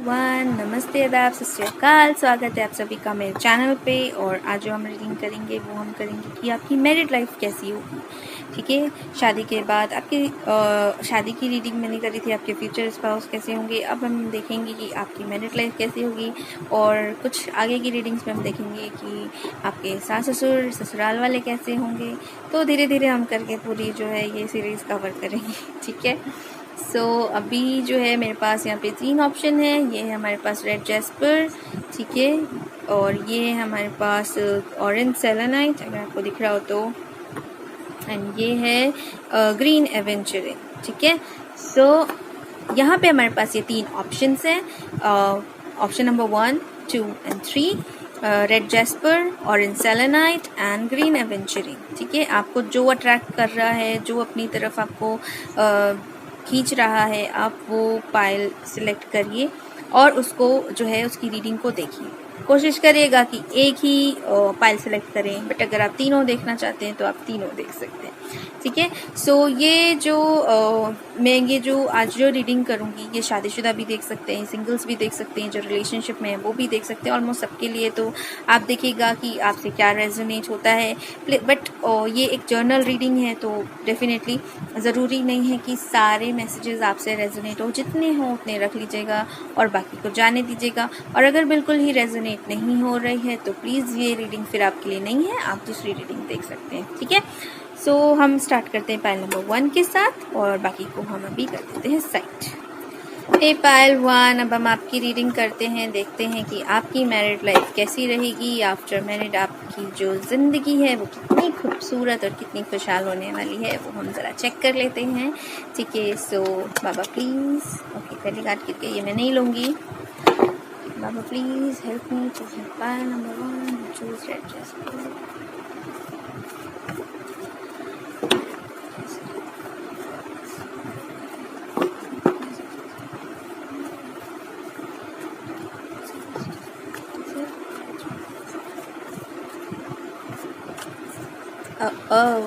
Everyone, नमस्ते, आदाब, सत श्री अकाल। स्वागत है आप सभी का मेरे चैनल पे। और आज जो हम रीडिंग करेंगे वो हम करेंगे कि आपकी मैरिड लाइफ कैसी होगी। ठीक है, शादी के बाद आपकी शादी की रीडिंग मैंने करी थी, आपके फ्यूचर स्पाउस कैसे होंगे। अब हम देखेंगे कि आपकी मैरिड लाइफ कैसी होगी। और कुछ आगे की रीडिंग्स में हम देखेंगे कि आपके सास ससुर ससुराल वाले कैसे होंगे। तो धीरे धीरे हम करके पूरी जो है ये सीरीज़ कवर करेंगे। ठीक है, अभी जो है मेरे पास यहाँ पे 3 ऑप्शन है। ये है हमारे पास रेड जैस्पर, ठीक है, और ये है हमारे पास ऑरेंज सेलेनाइट, अगर आपको दिख रहा हो तो, एंड ये है ग्रीन एवेंचरिन। ठीक है, यहाँ पे हमारे पास ये 3 ऑप्शन हैं। Option number 1, 2 and 3, red jasper, orange selenite and green aventurine. ठीक है, आपको जो अट्रैक्ट कर रहा है, जो अपनी तरफ आपको खींच रहा है, आप वो पायल सिलेक्ट करिए और उसको जो है उसकी रीडिंग को देखिए। कोशिश करिएगा कि एक ही पायल सेलेक्ट करें, बट अगर आप तीनों देखना चाहते हैं तो आप तीनों देख सकते हैं। ठीक है, ये जो मैं ये जो आज जो रीडिंग करूँगी, ये शादीशुदा भी देख सकते हैं, सिंगल्स भी देख सकते हैं, जो रिलेशनशिप में है वो भी देख सकते हैं, ऑलमोस्ट सबके लिए। तो आप देखिएगा कि आपसे क्या रेजोनेट होता है। बट ये एक जर्नल रीडिंग है, तो डेफिनेटली ज़रूरी नहीं है कि सारे मैसेजेस आपसे रेजोनेट हो। जितने हों उतने रख लीजिएगा और बाकी को जाने दीजिएगा। और अगर बिल्कुल ही रेजोनेट नहीं हो रही है तो प्लीज़ ये रीडिंग फिर आपके लिए नहीं है, आप दूसरी रीडिंग देख सकते हैं। ठीक है, हम स्टार्ट करते हैं पायल नंबर 1 के साथ और बाकी को हम अभी कर देते हैं साइड। पायल 1, अब हम आपकी रीडिंग करते हैं, देखते हैं कि आपकी मैरिड लाइफ कैसी रहेगी। आफ्टर मैरिड आपकी जो ज़िंदगी है वो कितनी खूबसूरत और कितनी खुशहाल होने वाली है, वो हम ज़रा चेक कर लेते हैं। ठीक है, बाबा प्लीज़, ओके, पहली कार्ड करके ये मैं नहीं लूँगी। बाबा please help me to help pile number 1, choose red jasper. Oh.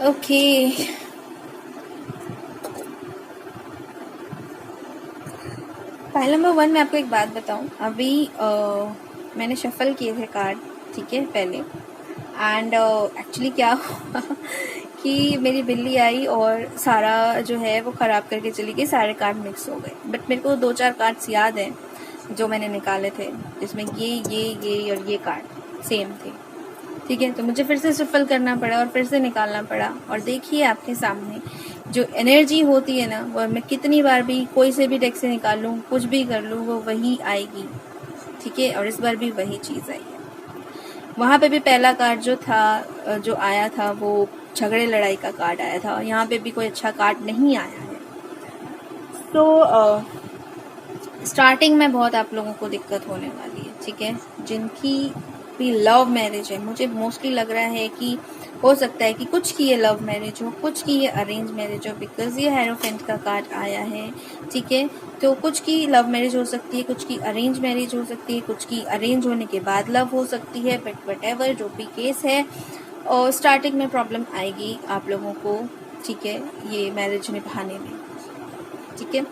Okay, pile number 1 में आपको एक बात बताऊं, अभी मैंने शफल किए थे कार्ड, ठीक है, पहले। एंड एक्चुअली क्या हुआ कि मेरी बिल्ली आई और सारा जो है वो ख़राब करके चली गई, सारे कार्ड मिक्स हो गए। बट मेरे को 2-4 कार्ड्स याद हैं जो मैंने निकाले थे, जिसमें ये और ये कार्ड सेम थे। ठीक है, तो मुझे फिर से शफल करना पड़ा और फिर से निकालना पड़ा। और देखिए आपके सामने जो एनर्जी होती है ना, वो मैं कितनी बार भी कोई से भी डेक से निकाल लूँ, कुछ भी कर लूँ, वो वही आएगी। ठीक है, और इस बार भी वही चीज़ आई है। वहाँ पे भी पहला कार्ड जो था, जो आया था, वो झगड़े लड़ाई का कार्ड आया था। यहाँ पे भी कोई अच्छा कार्ड नहीं आया है। तो स्टार्टिंग में बहुत आप लोगों को दिक्कत होने वाली है। ठीक है, जिनकी भी लव मैरिज है, मुझे मोस्टली लग रहा है कि हो सकता है कि कुछ की ये लव मैरिज हो, कुछ की ये अरेंज मैरिज हो, बिकॉज ये हेरोफेंट का कार्ड आया है। ठीक है, तो कुछ की लव मैरिज हो सकती है, कुछ की अरेंज मैरिज हो सकती है, कुछ की अरेंज होने के बाद लव हो सकती है। बट वट जो भी केस है, और स्टार्टिंग में प्रॉब्लम आएगी आप लोगों को। ठीक है, ये मैरिज निभाने में। ठीक है,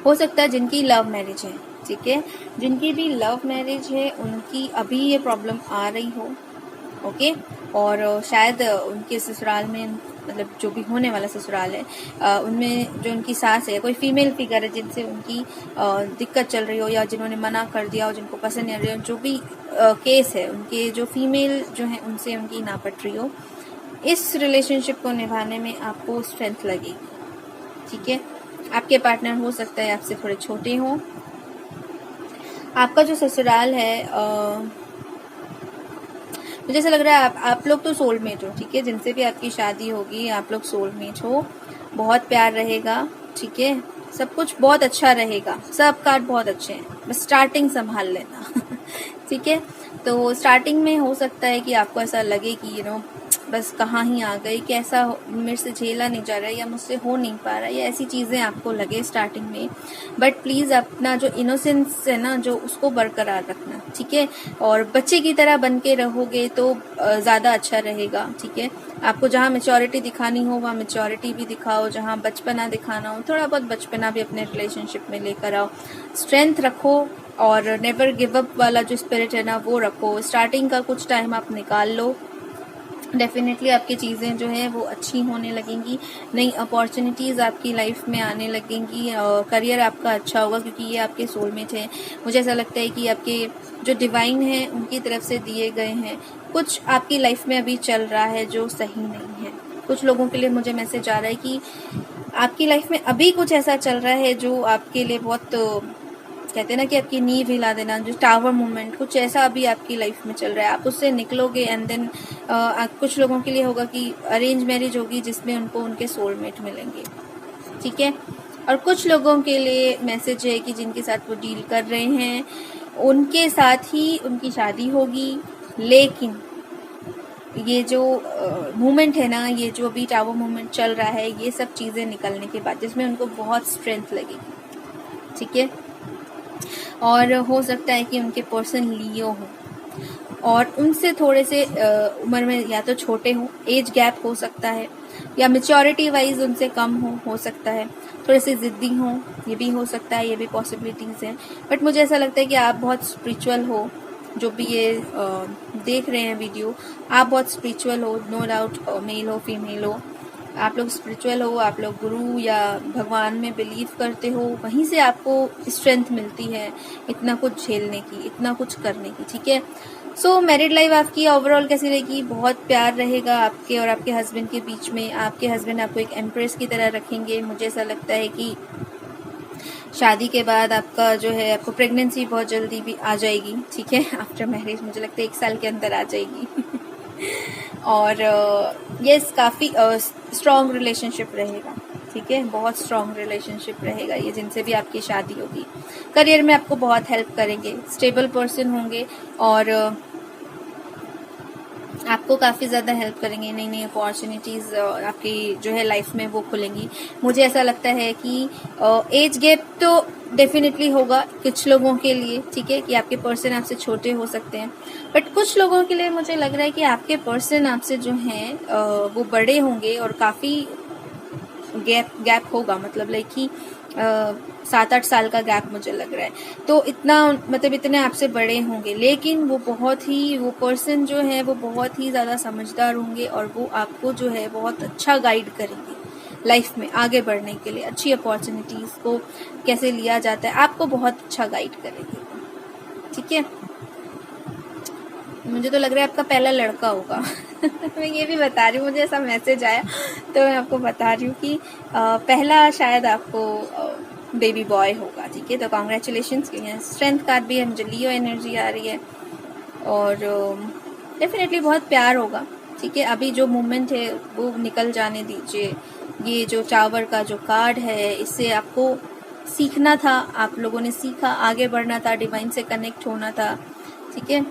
हो सकता है जिनकी लव मैरिज है, ठीक है, जिनकी भी लव मैरिज है उनकी अभी ये प्रॉब्लम आ रही हो, ओके। और शायद उनके ससुराल में, मतलब जो भी होने वाला ससुराल है, उनमें जो उनकी सास है, कोई फीमेल फिगर है जिनसे उनकी दिक्कत चल रही हो, या जिन्होंने मना कर दिया हो, जिनको पसंद नहीं आ रही हो, जो भी केस है, उनके जो फीमेल जो है उनसे उनकी ना पट रही हो, इस रिलेशनशिप को निभाने में आपको स्ट्रेंथ लगेगी, ठीक है। आपके पार्टनर हो सकता है आपसे थोड़े छोटे हों। आपका जो ससुराल है, मुझे ऐसा लग रहा है आप लोग तो सोलमेट हो, ठीक है, जिनसे भी आपकी शादी होगी आप लोग सोलमेट हो, बहुत प्यार रहेगा, ठीक है, सब कुछ बहुत अच्छा रहेगा, सब कार्ड बहुत अच्छे हैं, बस स्टार्टिंग संभाल लेना ठीक है। तो स्टार्टिंग में हो सकता है कि आपको ऐसा लगे कि बस कहाँ ही आ गई, कैसा मेरे से झेला नहीं जा रहा है, या मुझसे हो नहीं पा रहा है, या ऐसी चीज़ें आपको लगे स्टार्टिंग में। बट प्लीज़ अपना जो इनोसेंस है ना, जो उसको बरकरार रखना, ठीक है। और बच्चे की तरह बन के रहोगे तो ज़्यादा अच्छा रहेगा, ठीक है। आपको जहाँ मैच्योरिटी दिखानी हो वहाँ मैच्योरिटी भी दिखाओ, जहाँ बचपना दिखाना हो थोड़ा बहुत बचपना भी अपने रिलेशनशिप में लेकर आओ, स्ट्रेंथ रखो, और नेवर गिव अप वाला जो स्पिरिट है ना वो रखो। स्टार्टिंग का कुछ टाइम आप निकाल लो, डेफिनेटली आपकी चीज़ें जो है वो अच्छी होने लगेंगी, नई अपॉर्चुनिटीज़ आपकी लाइफ में आने लगेंगी, करियर आपका अच्छा होगा, क्योंकि ये आपके सोलमेट हैं। मुझे ऐसा लगता है कि आपके जो डिवाइन है उनकी तरफ से दिए गए हैं। कुछ आपकी लाइफ में अभी चल रहा है जो सही नहीं है, कुछ लोगों के लिए मुझे मैसेज आ रहा है कि आपकी लाइफ में अभी कुछ ऐसा चल रहा है जो आपके लिए बहुत, कहते हैं ना कि आपकी नींव हिला देना, जो टावर मूवमेंट, कुछ ऐसा अभी आपकी लाइफ में चल रहा है, आप उससे निकलोगे। एंड देन कुछ लोगों के लिए होगा कि अरेंज मैरिज होगी जिसमें उनको उनके सोलमेट मिलेंगे, ठीक है। और कुछ लोगों के लिए मैसेज है कि जिनके साथ वो डील कर रहे हैं उनके साथ ही उनकी शादी होगी, लेकिन ये जो मूवमेंट है ना, ये जो अभी टावर मूवमेंट चल रहा है, ये सब चीज़ें निकलने के बाद जिसमें उनको बहुत स्ट्रेंथ लगेगी, ठीक है। और हो सकता है कि उनके पर्सन लियो हो और उनसे थोड़े से उम्र में या तो छोटे हों, एज गैप हो सकता है, या मेच्योरिटी वाइज उनसे कम हो सकता है, थोड़े से ज़िद्दी हों, ये भी हो सकता है, ये भी पॉसिबिलिटीज़ हैं। बट मुझे ऐसा लगता है कि आप बहुत स्पिरिचुअल हो, जो भी ये देख रहे हैं वीडियो, आप बहुत स्पिरिचुअल हो, नो डाउट, मेल हो फीमेल हो, आप लोग स्पिरिचुअल हो, आप लोग गुरु या भगवान में बिलीव करते हो, वहीं से आपको स्ट्रेंथ मिलती है इतना कुछ झेलने की, इतना कुछ करने की, ठीक है। सो मैरिड लाइफ आपकी ओवरऑल कैसी रहेगी? बहुत प्यार रहेगा आपके और आपके हस्बैंड के बीच में। आपके हस्बैंड आपको एक एम्प्रेस की तरह रखेंगे। मुझे ऐसा लगता है कि शादी के बाद आपका जो है, आपको प्रेगनेंसी बहुत जल्दी भी आ जाएगी, ठीक है। आफ्टर मैरिज मुझे लगता है 1 साल के अंदर आ जाएगी और यस, काफ़ी स्ट्रॉन्ग रिलेशनशिप रहेगा, ठीक है, बहुत स्ट्रॉन्ग रिलेशनशिप रहेगा ये, जिनसे भी आपकी शादी होगी। करियर में आपको बहुत हेल्प करेंगे, स्टेबल पर्सन होंगे और आपको काफ़ी ज़्यादा हेल्प करेंगे। नई नई अपॉर्चुनिटीज़ आपकी जो है लाइफ में वो खुलेंगी। मुझे ऐसा लगता है कि एज गैप तो डेफिनेटली होगा कुछ लोगों के लिए, ठीक है, कि आपके पर्सन आपसे छोटे हो सकते हैं, बट कुछ लोगों के लिए मुझे लग रहा है कि आपके पर्सन आपसे जो हैं वो बड़े होंगे और काफ़ी गैप होगा, मतलब लाइक कि 7-8 साल का गैप मुझे लग रहा है। तो इतना, मतलब इतने आपसे बड़े होंगे, लेकिन वो पर्सन जो है वो बहुत ही ज़्यादा समझदार होंगे और वो आपको जो है बहुत अच्छा गाइड करेंगे लाइफ में आगे बढ़ने के लिए। अच्छी अपॉर्चुनिटीज़ को कैसे लिया जाता है आपको बहुत अच्छा गाइड करेंगे, ठीक है। मुझे तो लग रहा है आपका पहला लड़का होगा मैं ये भी बता रही हूँ, मुझे ऐसा मैसेज आया तो मैं आपको बता रही हूँ कि पहला शायद आपको बेबी बॉय होगा, ठीक है। तो कॉन्ग्रेचुलेशंस। स्ट्रेंथ कार्ड भी है, मुझे लियो एनर्जी आ रही है और डेफिनेटली बहुत प्यार होगा, ठीक है। अभी जो मोमेंट है वो निकल जाने दीजिए। ये जो टावर का जो कार्ड है, इससे आपको सीखना था, आप लोगों ने सीखा, आगे बढ़ना था, डिवाइन से कनेक्ट होना था, ठीक है।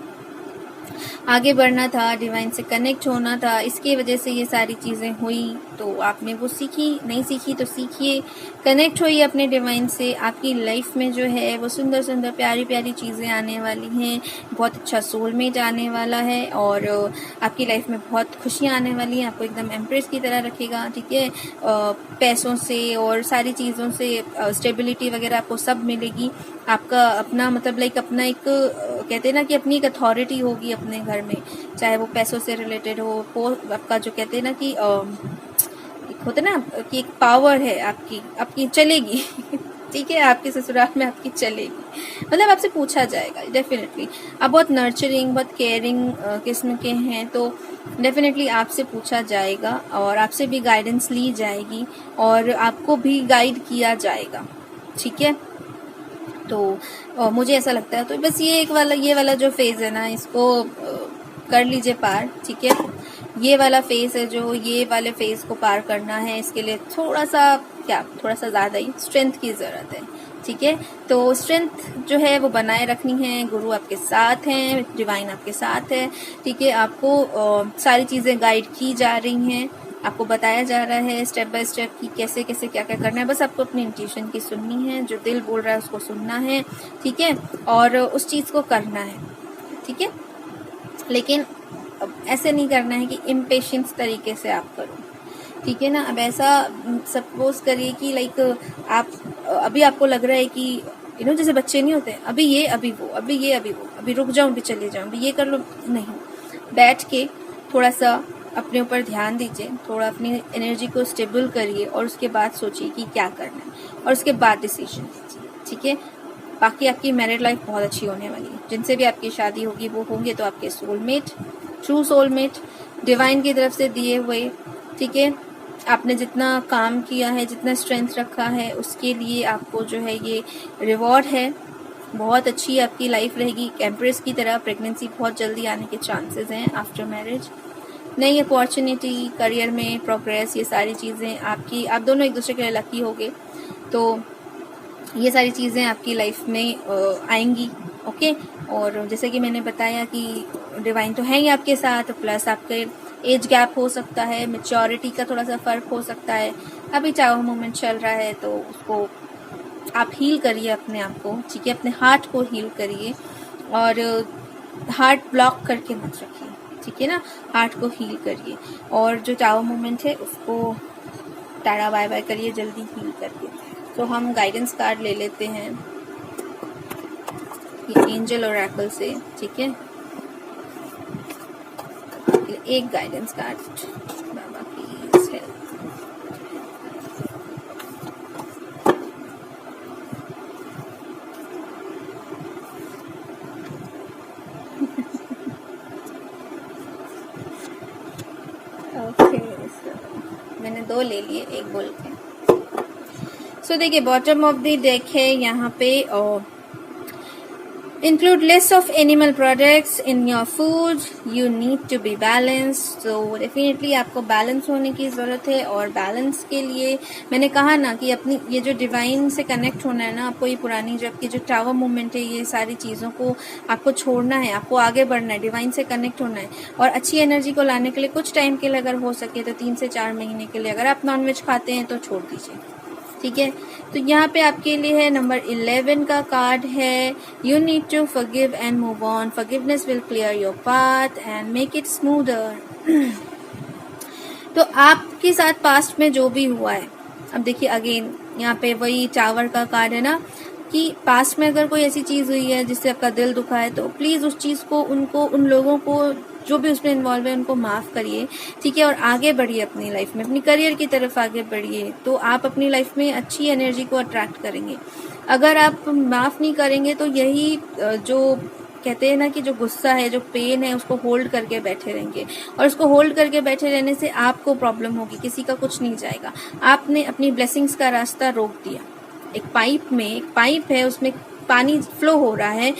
आगे बढ़ना था, डिवाइन से कनेक्ट होना था, इसकी वजह से ये सारी चीज़ें हुई। तो आपने वो सीखी, नहीं सीखी तो सीखिए, कनेक्ट होइए अपने डिवाइन से। आपकी लाइफ में जो है वो सुंदर सुंदर प्यारी प्यारी चीज़ें आने वाली हैं, बहुत अच्छा सोलमेट आने वाला है और आपकी लाइफ में बहुत खुशियाँ आने वाली हैं। आपको एकदम एम्प्रेस की तरह रखेगा, ठीक है। पैसों से और सारी चीज़ों से स्टेबिलिटी वगैरह आपको सब मिलेगी। आपका अपना मतलब लाइक अपना एक कहते हैं ना कि अपनी एक अथॉरिटी होगी अपने घर में, चाहे वो पैसों से रिलेटेड हो, आपका जो कहते हैं ना कि एक होता है ना कि एक पावर है आपकी आपकी चलेगी ठीक है, आपके ससुराल में आपकी चलेगी, मतलब आपसे पूछा जाएगा डेफिनेटली। आप बहुत नर्चरिंग, बहुत केयरिंग किस्म के हैं, तो डेफिनेटली आपसे पूछा जाएगा और आपसे भी गाइडेंस ली जाएगी और आपको भी गाइड किया जाएगा, ठीक है। तो मुझे ऐसा लगता है, तो बस ये वाला जो फेज है ना, इसको कर लीजिए पार, ठीक है। ये वाला फेज है जो ये वाले फेज को पार करना है, इसके लिए थोड़ा सा ज्यादा ही स्ट्रेंथ की जरूरत है, ठीक है। तो स्ट्रेंथ जो है वो बनाए रखनी है, गुरु आपके साथ हैं, डिवाइन आपके साथ है, ठीक है। आपको सारी चीजें गाइड की जा रही हैं, आपको बताया जा रहा है स्टेप बाय स्टेप कि कैसे कैसे क्या क्या करना है। बस आपको अपनी इंट्यूशन की सुननी है, जो दिल बोल रहा है उसको सुनना है, ठीक है, और उस चीज को करना है, ठीक है। लेकिन अब ऐसे नहीं करना है कि इम्पेशेंस तरीके से आप करो, ठीक है ना। अब ऐसा सपोज करिए कि लाइक आप अभी आपको लग रहा है कि जैसे बच्चे नहीं होते, अभी ये अभी वो, अभी ये अभी वो, अभी रुक जाऊं, अभी चले जाऊं, अभी ये कर लो, नहीं। बैठ के थोड़ा सा अपने ऊपर ध्यान दीजिए, थोड़ा अपनी एनर्जी को स्टेबल करिए और उसके बाद सोचिए कि क्या करना है और उसके बाद डिसीजन लीजिए, ठीक है। बाकी आपकी मैरिड लाइफ बहुत अच्छी होने वाली है। जिनसे भी आपकी शादी होगी वो होंगे तो आपके सोलमेट, ट्रू सोलमेट, डिवाइन की तरफ से दिए हुए, ठीक है। आपने जितना काम किया है, जितना स्ट्रेंथ रखा है, उसके लिए आपको जो है ये रिवॉर्ड है। बहुत अच्छी आपकी लाइफ रहेगी, एम्प्रेस की तरह। प्रेगनेंसी बहुत जल्दी आने के चांसेस हैं आफ्टर मैरिज। नई अपॉर्चुनिटी, करियर में प्रोग्रेस, ये सारी चीज़ें आपकी, आप दोनों एक दूसरे के लिए लकी होगे, तो ये सारी चीज़ें आपकी लाइफ में आएंगी, ओके। और जैसे कि मैंने बताया कि डिवाइन तो है ही आपके साथ, प्लस आपके एज गैप हो सकता है, मेच्योरिटी का थोड़ा सा फर्क हो सकता है। अभी टावर मोमेंट चल रहा है तो उसको आप हील करिए अपने आप को, ठीक है। अपने हार्ट को हील करिए और हार्ट ब्लॉक करके मत रखिए, ठीक है ना। हार्ट को हील करिए और जो टावर मोमेंट है उसको टाटा बाय बाय करिए जल्दी हील करके। तो हम गाइडेंस कार्ड ले लेते हैं ये एंजल ओरेकल से, ठीक है। एक guidance card, Baba please help. Okay, मैंने 2 ले लिए, एक बोल के। सो देखिए बॉटम ऑफ द डेक है यहाँ पे, include list of animal products in your food, you need to be balanced। so definitely आपको बैलेंस होने की ज़रूरत है और बैलेंस के लिए मैंने कहा ना कि अपनी ये जो डिवाइन से कनेक्ट होना है ना, आपको ये पुरानी जो आपकी जो टावर मूवमेंट है, ये सारी चीज़ों को आपको छोड़ना है, आपको आगे बढ़ना है, डिवाइन से कनेक्ट होना है। और अच्छी एनर्जी को लाने के लिए कुछ टाइम के लिए अगर हो सके तो 3 से 4 महीने के लिए अगर आप नॉनवेज खाते हैं तो छोड़ दीजिए, ठीक है। तो यहाँ पे आपके लिए है नंबर 11 का कार्ड है, you need to forgive and move on, forgiveness will clear your path and make it smoother. तो आपके साथ पास्ट में जो भी हुआ है, अब देखिए अगेन यहाँ पे वही टावर का कार्ड है ना, कि पास्ट में अगर कोई ऐसी चीज हुई है जिससे आपका दिल दुखा है, तो प्लीज उस चीज को, उनको, उन लोगों को जो भी उसमें इन्वॉल्व है उनको माफ करिए, ठीक है। और आगे बढ़िए अपनी लाइफ में, अपनी करियर की तरफ आगे बढ़िए, तो आप अपनी लाइफ में अच्छी एनर्जी को अट्रैक्ट करेंगे। अगर आप माफ नहीं करेंगे तो यही जो कहते हैं ना कि जो गुस्सा है, जो पेन है, उसको होल्ड करके बैठे रहेंगे और उसको होल्ड करके बैठे रहने से आपको प्रॉब्लम होगी, किसी का कुछ नहीं जाएगा। आपने अपनी ब्लेसिंग्स का रास्ता रोक दिया। एक पाइप है, उसमें पानी फ्लो हो रहा है,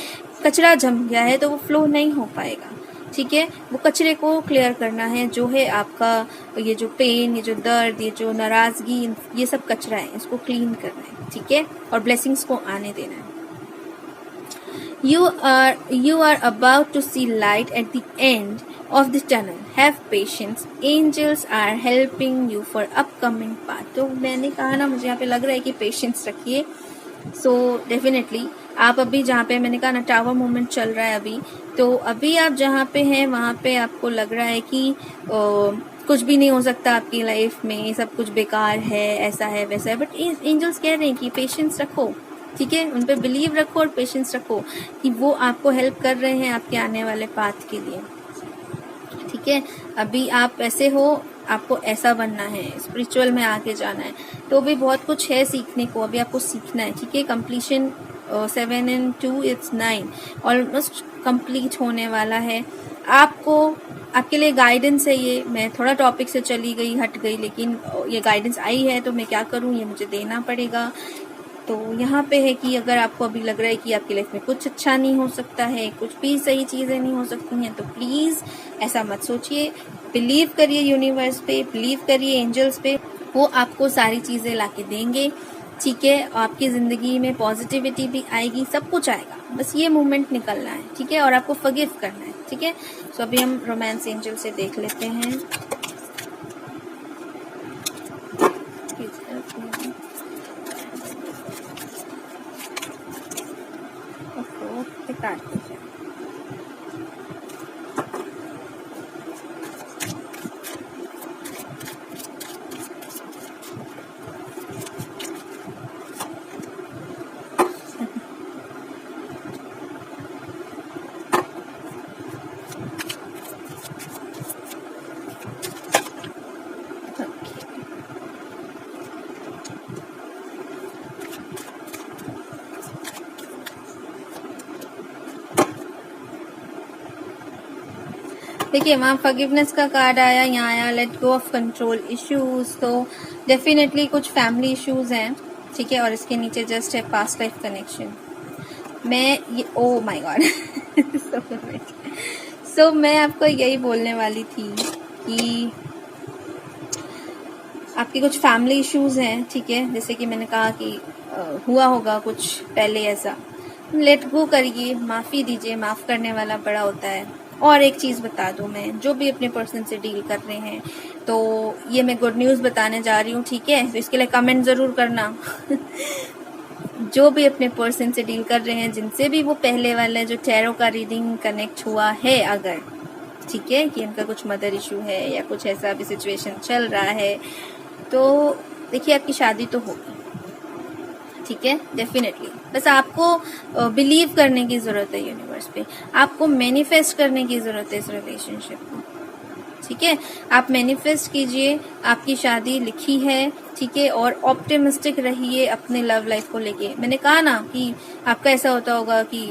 कचरा जम गया है तो वो फ्लो नहीं हो पाएगा, ठीक है। वो कचरे को क्लियर करना है, जो है आपका ये जो पेन, ये जो दर्द, ये जो नाराजगी, ये सब कचरा है, इसको क्लीन करना है, ठीक है। और ब्लेसिंग्स को आने देना है। You are about to see light at the end of the tunnel. Have patience. Angels are helping you for upcoming path. तो मैंने कहा ना, मुझे यहाँ पे लग रहा है कि पेशेंस रखिए. सो डेफिनेटली आप अभी जहाँ पे, मैंने कहा ना, टावर मूवमेंट चल रहा है अभी, तो अभी आप जहाँ पे हैं वहाँ पे आपको लग रहा है कि कुछ भी नहीं हो सकता आपकी लाइफ में, सब कुछ बेकार है, ऐसा है वैसा है. बट एंजल्स कह रहे हैं कि पेशेंस रखो, ठीक है, उन पे बिलीव रखो और पेशेंस रखो कि वो आपको हेल्प कर रहे हैं आपके आने वाले पाथ के लिए. ठीक है, अभी आप ऐसे हो, आपको ऐसा बनना है, स्पिरिचुअल में आगे जाना है, तो भी बहुत कुछ है सीखने को, अभी आपको सीखना है. ठीक है, completion 7 and 2 it's 9 almost complete होने वाला है. आपको, आपके लिए गाइडेंस है ये. मैं थोड़ा टॉपिक से चली गई, हट गई, लेकिन ये गाइडेंस आई है तो मैं क्या करूं, ये मुझे देना पड़ेगा. तो यहाँ पे है कि अगर आपको अभी लग रहा है कि आपकी लाइफ में कुछ अच्छा नहीं हो सकता है, कुछ भी सही चीज़ें नहीं हो सकती हैं, तो प्लीज़ ऐसा मत सोचिए. बिलीव करिए यूनिवर्स पे, बिलीव करिए एंजल्स पे, वो आपको सारी चीज़ें लाके देंगे. ठीक है, आपकी ज़िंदगी में पॉजिटिविटी भी आएगी, सब कुछ आएगा, बस ये मूवमेंट निकलना है. ठीक है, और आपको फॉरगिव करना है. ठीक है, तो अभी हम रोमांस एंजल से देख लेते हैं. काट दीजिए. देखिए, वहाँ फॉरगिवनेस का कार्ड आया, यहाँ आया let go of control issues. तो डेफिनेटली कुछ फैमिली इश्यूज हैं. ठीक है, और इसके नीचे जस्ट है पास्ट लाइफ कनेक्शन. मैं ये, ओ माय गॉड, सो मैं आपको यही बोलने वाली थी कि आपके कुछ फैमिली इश्यूज हैं. ठीक है, जैसे कि मैंने कहा कि हुआ होगा कुछ पहले ऐसा. लेट गो करिए, माफ़ी दीजिए, माफ़ करने वाला बड़ा होता है. और एक चीज़ बता दूं, मैं जो भी अपने पर्सन से डील कर रहे हैं, तो ये मैं गुड न्यूज़ बताने जा रही हूँ. ठीक है, तो इसके लिए कमेंट ज़रूर करना. जो भी अपने पर्सन से डील कर रहे हैं, जिनसे भी वो पहले वाला जो टैरो का रीडिंग कनेक्ट हुआ है, अगर ठीक है कि उनका कुछ मदर इशू है या कुछ ऐसा भी सिचुएशन चल रहा है, तो देखिए आपकी शादी तो होगी. ठीक है, डेफिनेटली. बस आपको बिलीव करने की ज़रूरत है यूनिवर्स पे, आपको मैनिफेस्ट करने की ज़रूरत है इस रिलेशनशिप को. ठीक है, आप मैनिफेस्ट कीजिए, आपकी शादी लिखी है. ठीक है, और ऑप्टिमिस्टिक रहिए अपने लव लाइफ को लेके. मैंने कहा ना कि आपका ऐसा होता होगा कि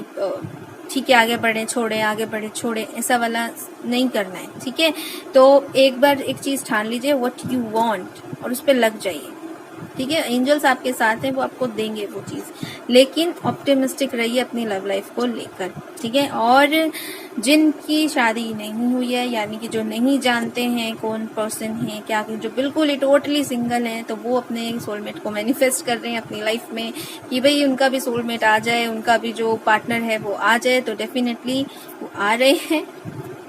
ठीक है, आगे बढ़े छोड़े, आगे बढ़े छोड़े, ऐसा वाला नहीं करना है. ठीक है, तो एक बार एक चीज़ ठान लीजिए, व्हाट यू वांट, और उस पर लग जाइए. ठीक है, एंजल्स आपके साथ हैं, वो आपको देंगे वो चीज़, लेकिन ऑप्टिमिस्टिक रहिए अपनी लव लाइफ को लेकर. ठीक है, और जिनकी शादी नहीं हुई है, यानी कि जो नहीं जानते हैं कौन पर्सन है क्या, जो बिल्कुल ही टोटली सिंगल हैं, तो वो अपने सोलमेट को मैनिफेस्ट कर रहे हैं अपनी लाइफ में कि भाई उनका भी सोलमेट आ जाए, उनका भी जो पार्टनर है वो आ जाए. तो डेफिनेटली वो आ रहे हैं,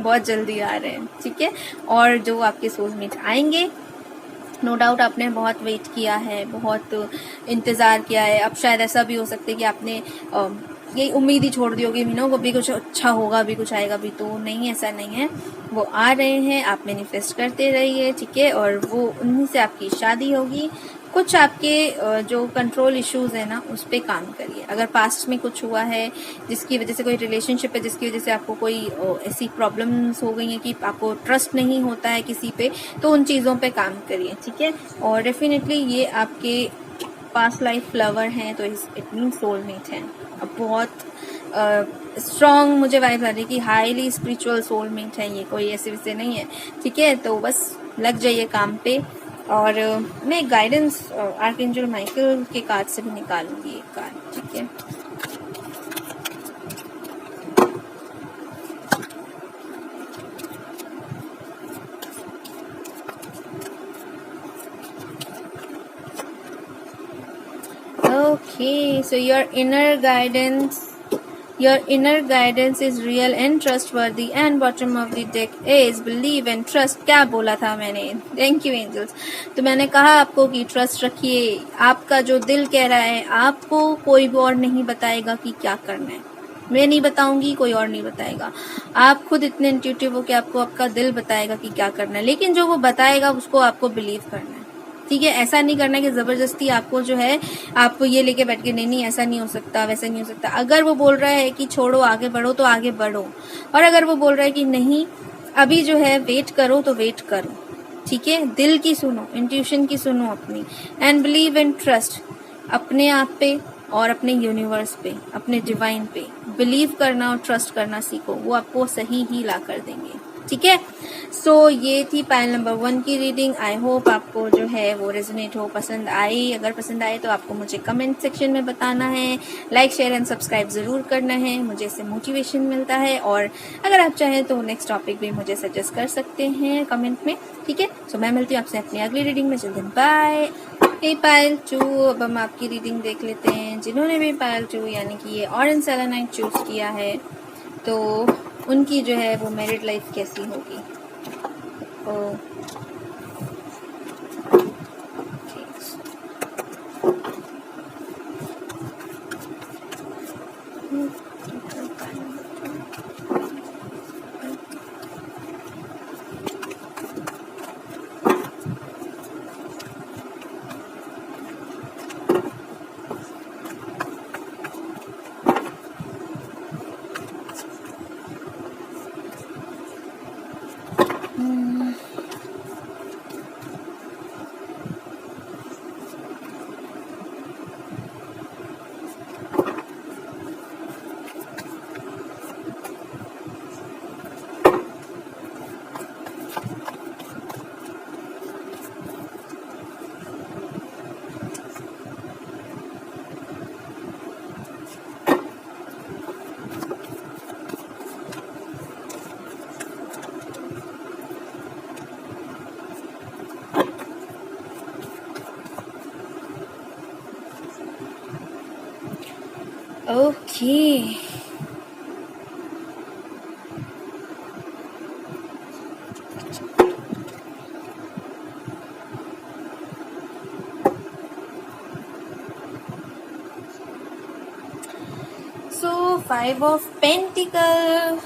बहुत जल्दी आ रहे हैं. ठीक है, और जो आपके सोलमेट आएंगे, नो डाउट आपने बहुत वेट किया है, बहुत इंतज़ार किया है. अब शायद ऐसा भी हो सकता है कि आपने यही उम्मीद ही छोड़ दी होगी, मीनो को भी कुछ अच्छा होगा, भी कुछ आएगा भी. तो नहीं, ऐसा नहीं है, वो आ रहे हैं, आप मैनिफेस्ट करते रहिए. ठीक है, और वो उन्हीं से आपकी शादी होगी. कुछ आपके जो कंट्रोल इश्यूज है ना, उस पर काम करिए. अगर पास्ट में कुछ हुआ है जिसकी वजह से, कोई रिलेशनशिप है जिसकी वजह से आपको कोई ऐसी प्रॉब्लम्स हो गई हैं कि आपको ट्रस्ट नहीं होता है किसी पे, तो उन चीज़ों पे काम करिए. ठीक है, और डेफिनेटली ये आपके पास्ट लाइफ लवर हैं, तो इट मीन सोलमेट हैं. अब बहुत स्ट्रॉन्ग मुझे वाइब आ रही है कि हाईली स्पिरिचुअल सोलमेट है ये, कोई ऐसे वैसे नहीं है. ठीक है, तो बस लग जाइए काम पे. और मैं गाइडेंस आर्कएंजल माइकल के कार्ड से भी निकालूंगी एक कार्ड. ठीक है, okay, so your inner guidance your inner guidance is real and trustworthy and bottom of the deck is believe and trust. क्या बोला था मैंने? Thank you angels. तो मैंने कहा आपको कि ट्रस्ट रखिए, आपका जो दिल कह रहा है आपको कोई और नहीं बताएगा कि क्या करना है। मैं नहीं बताऊंगी, कोई और नहीं बताएगा। आप खुद इतने इंट्यूटिव हो कि आपको आपका दिल बताएगा कि क्या करना है, लेकिन जो वो बताएगा उसको आपको बिलीव करना है। ठीक है, ऐसा नहीं करना कि जबरदस्ती आपको जो है आपको ये लेके बैठ के नहीं ऐसा नहीं हो सकता, वैसा नहीं हो सकता। अगर वो बोल रहा है कि छोड़ो आगे बढ़ो तो आगे बढ़ो, और अगर वो बोल रहा है कि नहीं अभी जो है वेट करो तो वेट करो। ठीक है, दिल की सुनो, इंट्यूशन की सुनो अपनी, एंड बिलीव एंड ट्रस्ट अपने आप पे और अपने यूनिवर्स पे, अपने डिवाइन पे बिलीव करना और ट्रस्ट करना सीखो, वो आपको सही ही ला कर देंगे। ठीक है, सो ये थी पायल नंबर 1 की रीडिंग। आई होप आपको जो है वो रेजोनेट हो, पसंद आई। अगर पसंद आए तो आपको मुझे कमेंट सेक्शन में बताना है, लाइक शेयर एंड सब्सक्राइब जरूर करना है, मुझे इससे मोटिवेशन मिलता है। और अगर आप चाहें तो नेक्स्ट टॉपिक भी मुझे सजेस्ट कर सकते हैं कमेंट में। ठीक है, सो मैं मिलती हूँ आपसे अपनी अगली रीडिंग में। चलते हैं, बाय। हे पायल 2, अब हम आपकी रीडिंग देख लेते हैं। जिन्होंने भी पायल 2 यानी कि ये ऑरेंज सेलेनाइट चूज किया है तो उनकी जो है वो मैरिड लाइफ कैसी होगी। तो ओके, सो 5 ऑफ पेंटिकल।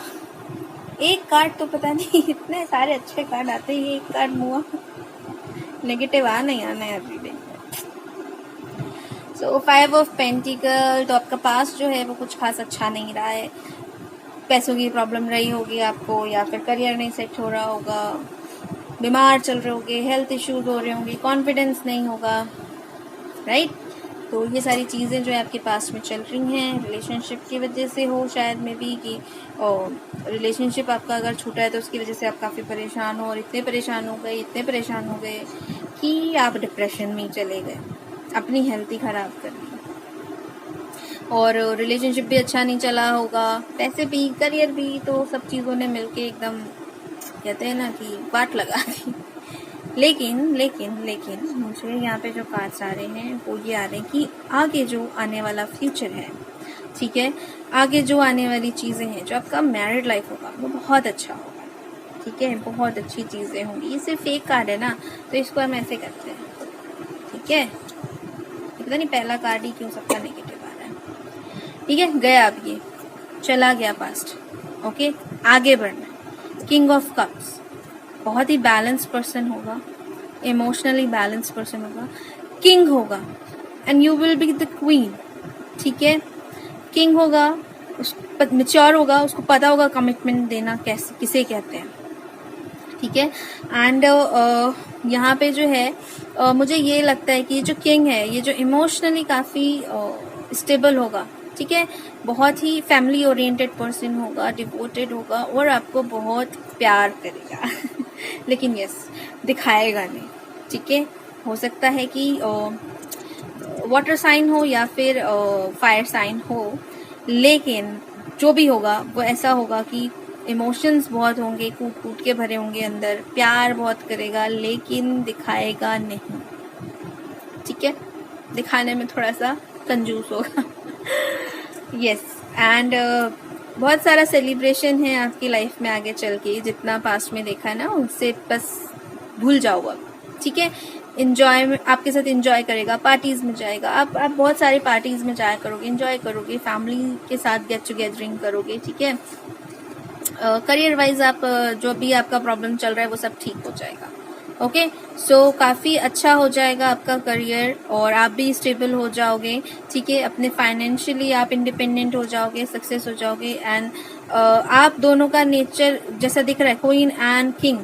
एक कार्ड तो पता नहीं इतने सारे अच्छे कार्ड आते हैं, एक कार्ड मुआ नेगेटिव नहीं आना है अभी भी। सो 5 ऑफ पेंटिकल, तो आपका पास जो है वो कुछ खास अच्छा नहीं रहा है। पैसों की प्रॉब्लम रही होगी आपको, या फिर करियर नहीं सेट हो रहा होगा, बीमार चल रहे होंगे, हेल्थ इश्यूज हो रहे होंगे, कॉन्फिडेंस नहीं होगा, राइट। तो ये सारी चीज़ें जो है आपके पास में चल रही हैं, रिलेशनशिप की वजह से हो शायद में भी कि रिलेशनशिप आपका अगर छूटा है तो उसकी वजह से आप काफ़ी परेशान हो, और इतने परेशान हो गए कि आप डिप्रेशन में चले गए, अपनी हेल्थ ही ख़राब कर ली, और रिलेशनशिप भी अच्छा नहीं चला होगा, पैसे भी, करियर भी, तो सब चीज़ों ने मिलके एकदम कहते हैं ना कि वाट लगा दी। लेकिन लेकिन लेकिन मुझे यहाँ पे जो कार्ड्स आ रहे हैं वो ये आ रहे हैं कि आगे जो आने वाला फ्यूचर है, ठीक है, आगे जो आने वाली चीज़ें हैं, जो आपका मैरिड लाइफ होगा वो बहुत अच्छा होगा। ठीक है, बहुत अच्छी चीज़ें होंगी। ये सिर्फ एक कार्ड है ना, तो इसको हम ऐसे करते हैं। ठीक है, पता नहीं पहला कार्ड ही क्यों सबका नेगेटिव आ रहा है। ठीक है, गया अब, ये चला गया पास्ट। ओके, आगे बढ़ना। किंग ऑफ कप्स, बहुत ही बैलेंस पर्सन होगा, इमोशनली बैलेंस पर्सन होगा, किंग होगा, and you will be the queen. ठीक है, किंग होगा, मैच्योर होगा, उसको पता होगा कमिटमेंट देना कैसे किसे कहते हैं। ठीक है, एंड यहाँ पे जो है मुझे ये लगता है कि ये जो किंग है, ये जो इमोशनली काफ़ी स्टेबल होगा। ठीक है, बहुत ही फैमिली ओरिएंटेड पर्सन होगा, डिवोटेड होगा, और आपको बहुत प्यार करेगा लेकिन यस, दिखाएगा नहीं। ठीक है, हो सकता है कि वाटर साइन हो या फिर फायर साइन हो, लेकिन जो भी होगा वो ऐसा होगा कि इमोशंस बहुत होंगे, कूट कूट के भरे होंगे अंदर, प्यार बहुत करेगा लेकिन दिखाएगा नहीं। ठीक है, दिखाने में थोड़ा सा कंजूस होगा। यस, एंड बहुत सारा सेलिब्रेशन है आपकी लाइफ में आगे चल के, जितना पास्ट में देखा ना उससे बस भूल जाओ अब, ठीक है। इंजॉय आपके साथ इंजॉय करेगा, पार्टीज में जाएगा, आप बहुत सारी पार्टीज में जाया करोगे, इंजॉय करोगे, फैमिली के साथ गेट टुगेदरिंग करोगे, ठीक है। करियर वाइज आप जो भी आपका प्रॉब्लम चल रहा है वो सब ठीक हो जाएगा। ओके, सो काफी अच्छा हो जाएगा आपका करियर और आप भी स्टेबल हो जाओगे, ठीक है। अपने फाइनेंशियली आप इंडिपेंडेंट हो जाओगे, सक्सेस हो जाओगे। एंड आप दोनों का नेचर जैसा दिख रहा है, queen and king,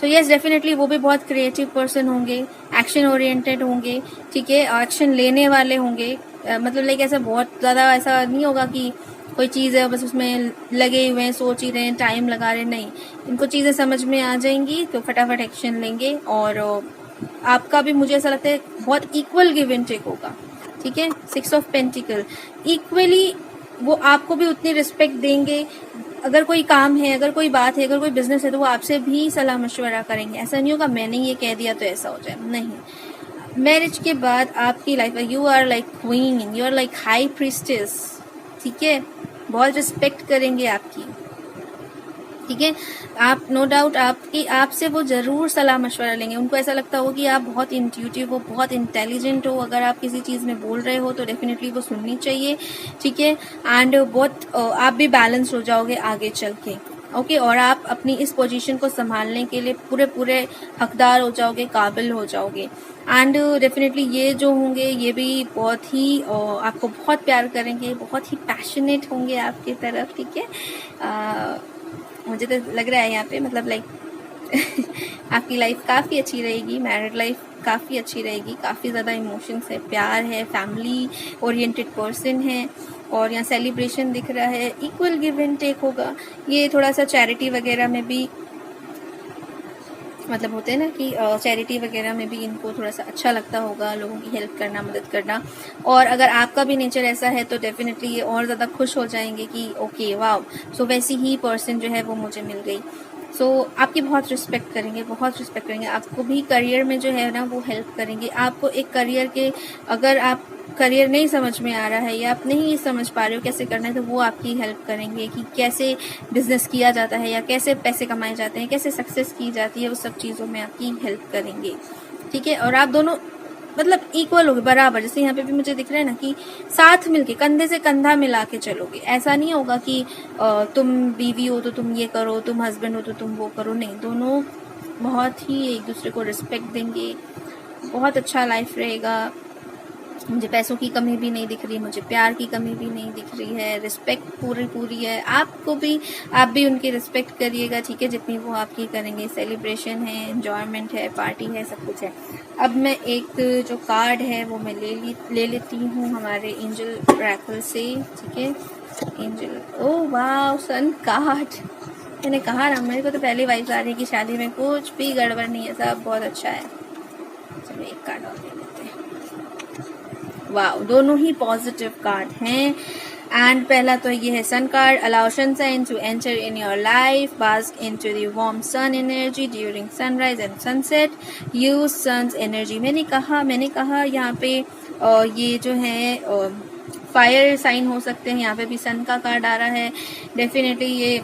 so yes definitely वो भी बहुत क्रिएटिव पर्सन होंगे, एक्शन ओरिएंटेड होंगे, ठीक है, एक्शन लेने वाले होंगे। मतलब लाइक ऐसा बहुत ज्यादा ऐसा नहीं होगा कि कोई चीज है बस उसमें लगे हुए हैं, सोच ही रहे हैं, टाइम लगा रहे हैं, नहीं। इनको चीजें समझ में आ जाएंगी तो फटाफट एक्शन लेंगे। और आपका भी मुझे ऐसा लगता है बहुत इक्वल गिव एंड टेक होगा, ठीक है। 6 ऑफ पेंटिकल, इक्वली वो आपको भी उतनी रिस्पेक्ट देंगे। अगर कोई काम है, अगर कोई बात है, अगर कोई बिजनेस है तो वो आपसे भी सलाह मशवरा करेंगे। ऐसा नहीं होगा मैंने ये कह दिया तो ऐसा हो जाए, नहीं। मैरिज के बाद आपकी life you are like queen, you are like high priestess, ठीक है। बहुत रिस्पेक्ट करेंगे आपकी, ठीक है। आप नो डाउट आपसे वो जरूर सलाह मशवरा लेंगे। उनको ऐसा लगता हो कि आप बहुत इंट्यूटिव हो, बहुत इंटेलिजेंट हो। अगर आप किसी चीज में बोल रहे हो तो डेफिनेटली वो सुननी चाहिए, ठीक है। एंड बहुत आप भी बैलेंस हो जाओगे आगे चल के, ओके। और आप अपनी इस पोजीशन को संभालने के लिए पूरे हकदार हो जाओगे, काबिल हो जाओगे। एंड डेफिनेटली ये जो होंगे ये भी बहुत ही आपको बहुत प्यार करेंगे, बहुत ही पैशनेट होंगे आपकी तरफ, ठीक है। मुझे तो लग रहा है यहाँ पे मतलब लाइक आपकी लाइफ काफी अच्छी रहेगी, मैरिड लाइफ काफी अच्छी रहेगी। काफी ज्यादा इमोशंस है, प्यार है, फैमिली ओरिएंटेड पर्सन है। और यहाँ सेलिब्रेशन दिख रहा है, इक्वल गिव एंड टेक होगा। ये थोड़ा सा चैरिटी वगैरह में भी मतलब होते हैं ना कि चैरिटी वगैरह में भी इनको थोड़ा सा अच्छा लगता होगा, लोगों की हेल्प करना, मदद करना। और अगर आपका भी नेचर ऐसा है तो डेफिनेटली ये और ज़्यादा खुश हो जाएंगे कि ओके वाओ, सो वैसी ही पर्सन जो है वो मुझे मिल गई। सो आपकी बहुत रिस्पेक्ट करेंगे, बहुत रिस्पेक्ट करेंगे। आपको भी करियर में जो है ना वो हेल्प करेंगे। आपको एक करियर के, अगर आप करियर नहीं समझ में आ रहा है या आप नहीं समझ पा रहे हो कैसे करना है तो वो आपकी हेल्प करेंगे कि कैसे बिजनेस किया जाता है या कैसे पैसे कमाए जाते हैं, कैसे सक्सेस की जाती है, वो सब चीज़ों में आपकी हेल्प करेंगे, ठीक है। और आप दोनों मतलब इक्वल होगे, बराबर। जैसे यहाँ पे भी मुझे दिख रहा है ना कि साथ मिलके कंधे से कंधा मिला के चलोगे। ऐसा नहीं होगा कि तुम बीवी हो तो तुम ये करो, तुम हस्बैंड हो तो तुम वो करो, नहीं। दोनों बहुत ही एक दूसरे को रिस्पेक्ट देंगे, बहुत अच्छा लाइफ रहेगा। मुझे पैसों की कमी भी नहीं दिख रही, मुझे प्यार की कमी भी नहीं दिख रही है, रिस्पेक्ट पूरी है। आपको भी, आप भी उनकी रिस्पेक्ट करिएगा, ठीक है, जितनी वो आपकी करेंगे। सेलिब्रेशन है, एंजॉयमेंट है, पार्टी है, सब कुछ है। अब मैं एक जो कार्ड है वो मैं ले लेती हूँ हमारे एंजल रैकल से, ठीक है। एंजल, ओह वाह, सन कार्ड। मैंने कहा ना, मेरे को तो पहली वाइफ आ रही है कि शादी में कुछ भी गड़बड़ नहीं है, सब बहुत अच्छा है। चलो एक कार्ड और ले लेते हैं। वाह, दोनों ही पॉजिटिव कार्ड हैं। एंड पहला तो ये है sun card, allow sunshine to enter in your life, bask into the warm sun energy during sunrise and sunset, use sun's energy. मैंने कहा यहाँ पे ये जो है फायर साइन हो सकते हैं, यहाँ पे भी सन का कार्ड आ रहा है। डेफिनेटली ये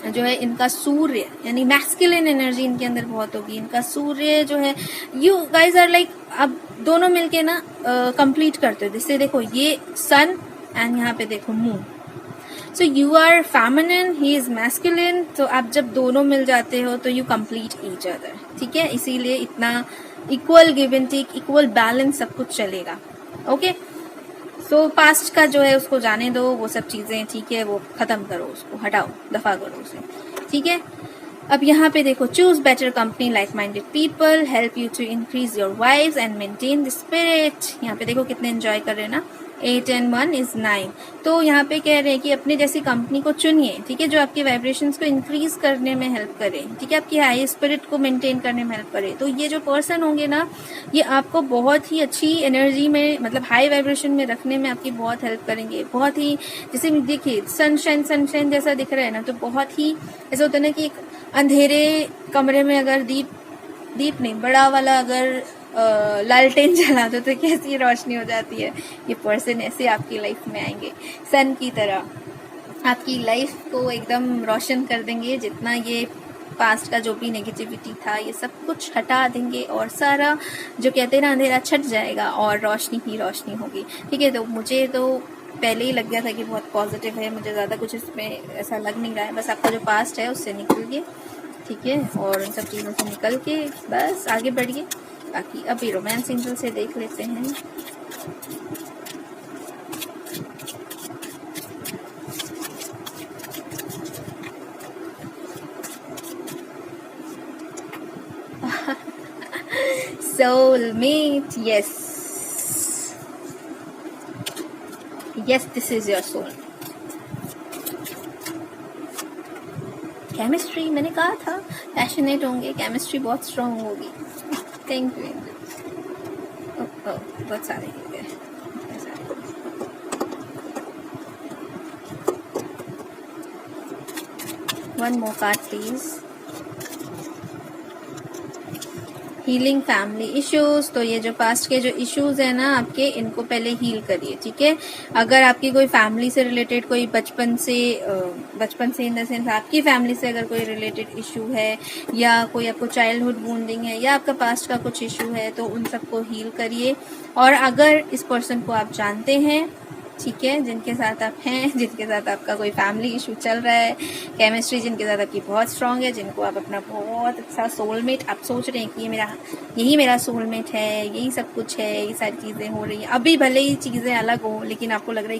जो है इनका सूर्य यानी मैस्कुलिन एनर्जी इनके अंदर बहुत होगी। इनका सूर्य जो है, यू गाइज आर लाइक, अब दोनों मिलके ना कंप्लीट करते हो। जैसे देखो ये सन एंड यहाँ पे देखो moon, so you are feminine, he is masculine. तो आप जब दोनों मिल जाते हो तो यू कंप्लीट ईच अदर, ठीक है। इसीलिए इतना equal give and take, equal balance सब कुछ चलेगा, ओके। सो पास्ट का जो है उसको जाने दो, वो सब चीजें, ठीक है, वो खत्म करो, उसको हटाओ, दफा करो उसे, ठीक है। अब यहाँ पे देखो, choose better company, like minded people help you to increase your vibes and maintain the spirit. यहाँ पे देखो कितने एंजॉय कर रहे हैं ना, 8 and 1 is 9। तो यहाँ पे कह रहे हैं कि अपनी जैसी कंपनी को चुनिए, ठीक है, जो आपके वाइब्रेशंस को इंक्रीज करने में हेल्प करे, ठीक है, आपकी हाई स्पिरिट को मेंटेन करने में हेल्प करे। तो ये जो पर्सन होंगे ना, ये आपको बहुत ही अच्छी एनर्जी में, मतलब हाई वाइब्रेशन में रखने में आपकी बहुत हेल्प करेंगे। बहुत ही, जैसे देखिए सनशाइन जैसा दिख रहा है ना, तो बहुत ही ऐसा होता है ना कि एक अंधेरे कमरे में अगर दीप नहीं, बड़ा वाला अगर लालटेन जला दो तो कैसी रोशनी हो जाती है। ये पर्सन ऐसे आपकी लाइफ में आएंगे, सन की तरह आपकी लाइफ को एकदम रोशन कर देंगे। जितना ये पास्ट का जो भी नेगेटिविटी था ये सब कुछ हटा देंगे और सारा जो कहते हैं ना अंधेरा छट जाएगा और रोशनी ही रोशनी होगी। ठीक है, तो मुझे तो पहले ही लग गया था कि बहुत पॉजिटिव है, मुझे ज़्यादा कुछ इसमें ऐसा लग नहीं रहा है। बस आपका जो पास्ट है उससे निकलिए, ठीक है, और उन सब चीज़ों से निकल के बस आगे बढ़िए। बाकी अभी रोमांस एंजल से देख लेते हैं। Soulmate, yes, this is your soul. Chemistry मैंने कहा था पैशनेट होंगे, केमिस्ट्री बहुत स्ट्रांग होगी। Thank you angel. बहुत सारे हो गए। One more card please. Healing family issues, तो ये जो पास्ट के जो इश्यूज है ना आपके, इनको पहले हील करिए, ठीक है। अगर आपकी कोई फैमिली से रिलेटेड कोई बचपन से इन द सेंस आपकी फैमिली से अगर कोई रिलेटेड इशू है या कोई आपको चाइल्डहुड वुंडिंग है या आपका पास्ट का कुछ इशू है तो उन सबको हील करिए। और अगर इस पर्सन को आप जानते हैं, ठीक है, जिनके साथ आप हैं, जिनके साथ आपका कोई फैमिली इशू चल रहा है, केमिस्ट्री जिनके साथ आपकी बहुत स्ट्रांग है, जिनको आप अपना बहुत अच्छा सोलमेट आप सोच रहे हैं कि यही मेरा सोलमेट है, यही सब कुछ है, ये सारी चीज़ें हो रही हैं। अभी भले ही चीज़ें अलग हो लेकिन आपको लग रहा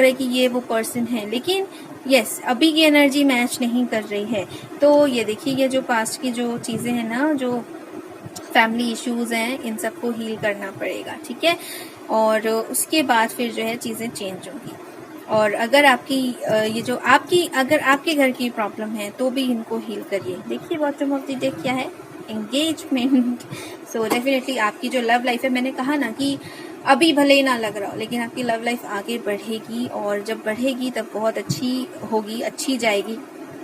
है कि ये वो पर्सन है, लेकिन यस अभी की एनर्जी मैच नहीं कर रही है। तो ये देखिए, ये जो पास्ट की जो चीज़ें हैं ना, जो फैमिली इश्यूज हैं, इन सबको हील करना पड़ेगा, ठीक है। और उसके बाद फिर जो है चीज़ें चेंज होंगी। और अगर आपकी ये जो अगर आपके घर की प्रॉब्लम है तो भी इनको हील करिए। देखिए बॉटम ऑफ द डेक क्या है, एंगेजमेंट। सो डेफिनेटली आपकी जो लव लाइफ है, मैंने कहा ना कि अभी भले ही ना लग रहा हो लेकिन आपकी लव लाइफ आगे बढ़ेगी और जब बढ़ेगी तब बहुत अच्छी होगी, अच्छी जाएगी।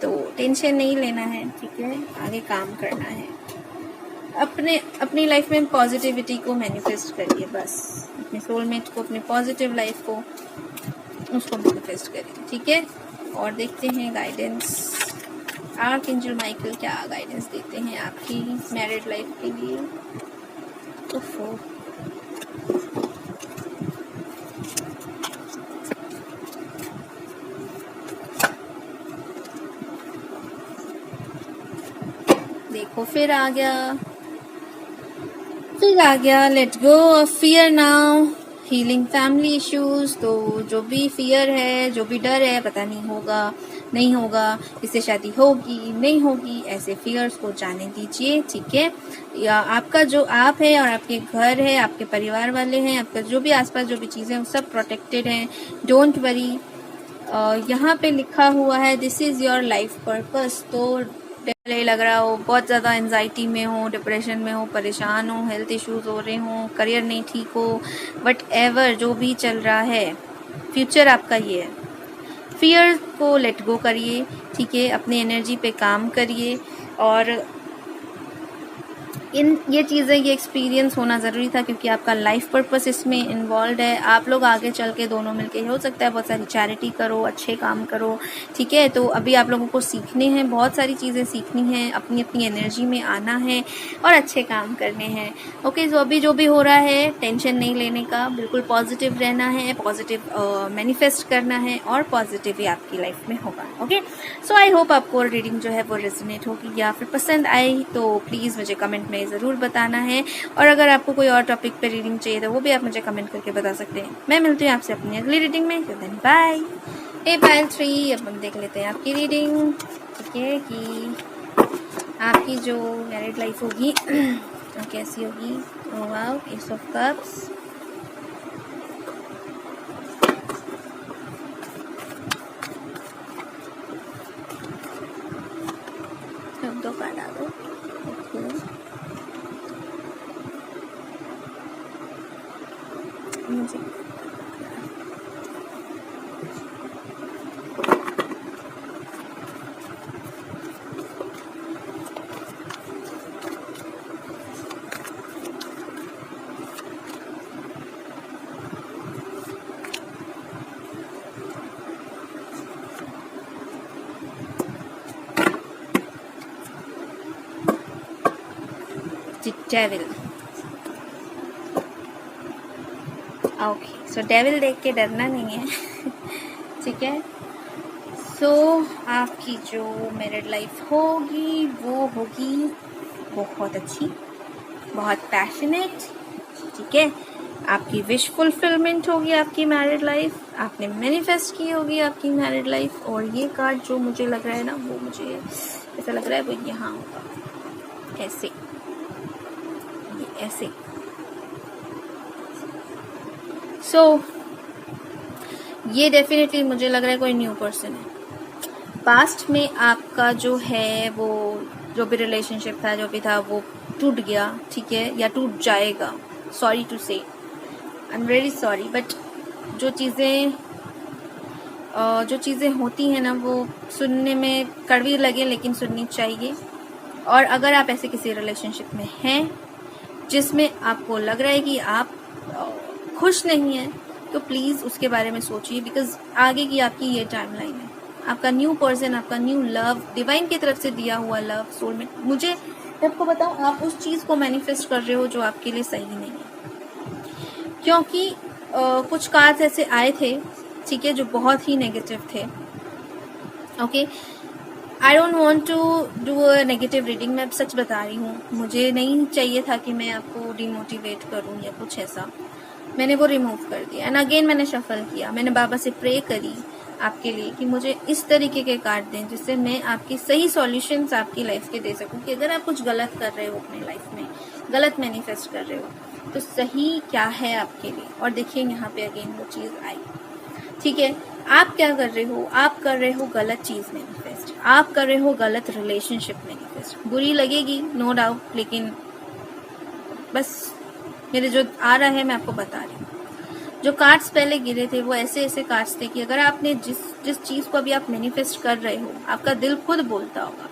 तो टेंशन नहीं लेना है, ठीक है, आगे काम करना है। अपनी लाइफ में पॉजिटिविटी को मैनिफेस्ट करिए, बस अपने सोलमेट को, अपने पॉजिटिव लाइफ को, उसको मैनिफेस्ट करिए, ठीक है। और देखते हैं गाइडेंस, आर्कएंजल माइकल क्या गाइडेंस देते हैं आपकी मैरिड लाइफ के लिए। ओफो, देखो फिर आ गया let go of fear now, healing family issues. तो जो भी फियर है, जो भी डर है, पता नहीं होगा, इससे शादी होगी नहीं होगी, ऐसे फियर्स को जाने दीजिए, ठीक है। या आपका जो आप है और आपके घर है, आपके परिवार वाले हैं, आपका जो भी आसपास जो भी चीज़ें हैं, सब प्रोटेक्टेड हैं, डोंट वरी। यहाँ पे लिखा हुआ है this is your life purpose. तो पहले लग रहा हो बहुत ज़्यादा एंजाइटी में हो, डिप्रेशन में हो, परेशान हो, हेल्थ इश्यूज हो रहे हो, करियर नहीं ठीक हो, बट एवर जो भी चल रहा है, फ्यूचर आपका ये है। फियर को लेट गो करिए, ठीक है, अपनी एनर्जी पे काम करिए। और ये चीज़ें, ये एक्सपीरियंस होना ज़रूरी था क्योंकि आपका लाइफ पर्पस इसमें इन्वॉल्व है। आप लोग आगे चल के दोनों मिलके, हो सकता है बहुत सारी चैरिटी करो, अच्छे काम करो, ठीक है। तो अभी आप लोगों को सीखने हैं, बहुत सारी चीज़ें सीखनी हैं, अपनी अपनी एनर्जी में आना है और अच्छे काम करने हैं। ओके, तो अभी जो भी हो रहा है टेंशन नहीं लेने का, बिल्कुल पॉजिटिव रहना है, पॉजिटिव मैनिफेस्ट करना है और पॉजिटिव ही आपकी लाइफ में होगा। ओके, सो आई होप आपको रीडिंग जो है वो रेजोनेट होगी या फिर पसंद आई तो प्लीज़ मुझे कमेंट में ज़रूर बताना है। और अगर आपको कोई और टॉपिक पे रीडिंग चाहिए तो वो भी आप मुझे कमेंट करके बता सकते हैं। मैं मिलती हूँ आपसे अपनी अगली रीडिंग में। बाय। पाइल 3, अब हम देख लेते हैं आपकी रीडिंग, ठीक है, कि आपकी जो मैरिड लाइफ होगी कैसी होगी। वाओ, एस ऑफ कप्स, दो कार्ड आ दो। मुझे डेविल। ओके, सो डेविल देख के डरना नहीं है। ठीक है। सो आपकी जो मैरिड लाइफ होगी वो होगी बहुत अच्छी, बहुत पैशनेट। ठीक है। आपकी विश फुलफिलमेंट होगी आपकी मैरिड लाइफ, आपने मैनिफेस्ट की होगी आपकी मैरिड लाइफ। और ये कार्ड जो मुझे लग रहा है ना, वो मुझे ऐसा लग रहा है वो यहाँ होगा, ऐसे, ये ऐसे। सो ये डेफिनेटली मुझे लग रहा है कोई न्यू पर्सन है। पास्ट में आपका जो है वो जो भी रिलेशनशिप था, जो भी था, वो टूट गया। ठीक है, या टूट जाएगा। सॉरी टू से, I am very sorry, but जो चीज़ें होती हैं ना, वो सुनने में कड़वी लगे लेकिन सुननी चाहिए। और अगर आप ऐसे किसी रिलेशनशिप में हैं जिसमें आपको लग रहा है कि आप खुश नहीं हैं, तो प्लीज़ उसके बारे में सोचिए, बिकॉज आगे की आपकी ये टाइमलाइन है। आपका न्यू पर्सन, आपका न्यू लव, डिवाइन की तरफ से दिया हुआ लव, सोलमेट। मुझे आपको बताऊं, आप उस चीज़ को मैनिफेस्ट कर रहे हो जो आपके लिए सही नहीं है, क्योंकि कुछ कार्ड्स ऐसे आए थे, ठीक है, जो बहुत ही नेगेटिव थे। Okay, I don't want to do a negative reading. मैं सच बता रही हूँ, मुझे नहीं चाहिए था कि मैं आपको डिमोटिवेट करूँ या कुछ ऐसा। मैंने वो रिमूव कर दिया एंड अगेन मैंने शफल किया। मैंने बाबा से प्रे करी आपके लिए कि मुझे इस तरीके के कार्ड दें जिससे मैं आपकी सही सॉल्यूशंस आपकी लाइफ के दे सकूं, कि अगर आप कुछ गलत कर रहे हो अपनी लाइफ में, गलत मैनिफेस्ट कर रहे हो, तो सही क्या है आपके लिए। और देखिए यहाँ पे अगेन वो चीज़ आई। ठीक है, आप क्या कर रहे हो? आप कर रहे हो गलत चीज़ मैनिफेस्ट, आप कर रहे हो गलत रिलेशनशिप मैनिफेस्ट। बुरी लगेगी नो डाउट, लेकिन बस मेरे जो आ रहा है मैं आपको बता रही हूँ। जो कार्ड्स पहले गिरे थे वो ऐसे ऐसे कार्ड्स थे कि अगर आपने जिस चीज़ को अभी आप मैनिफेस्ट कर रहे हो, आपका दिल खुद बोलता होगा।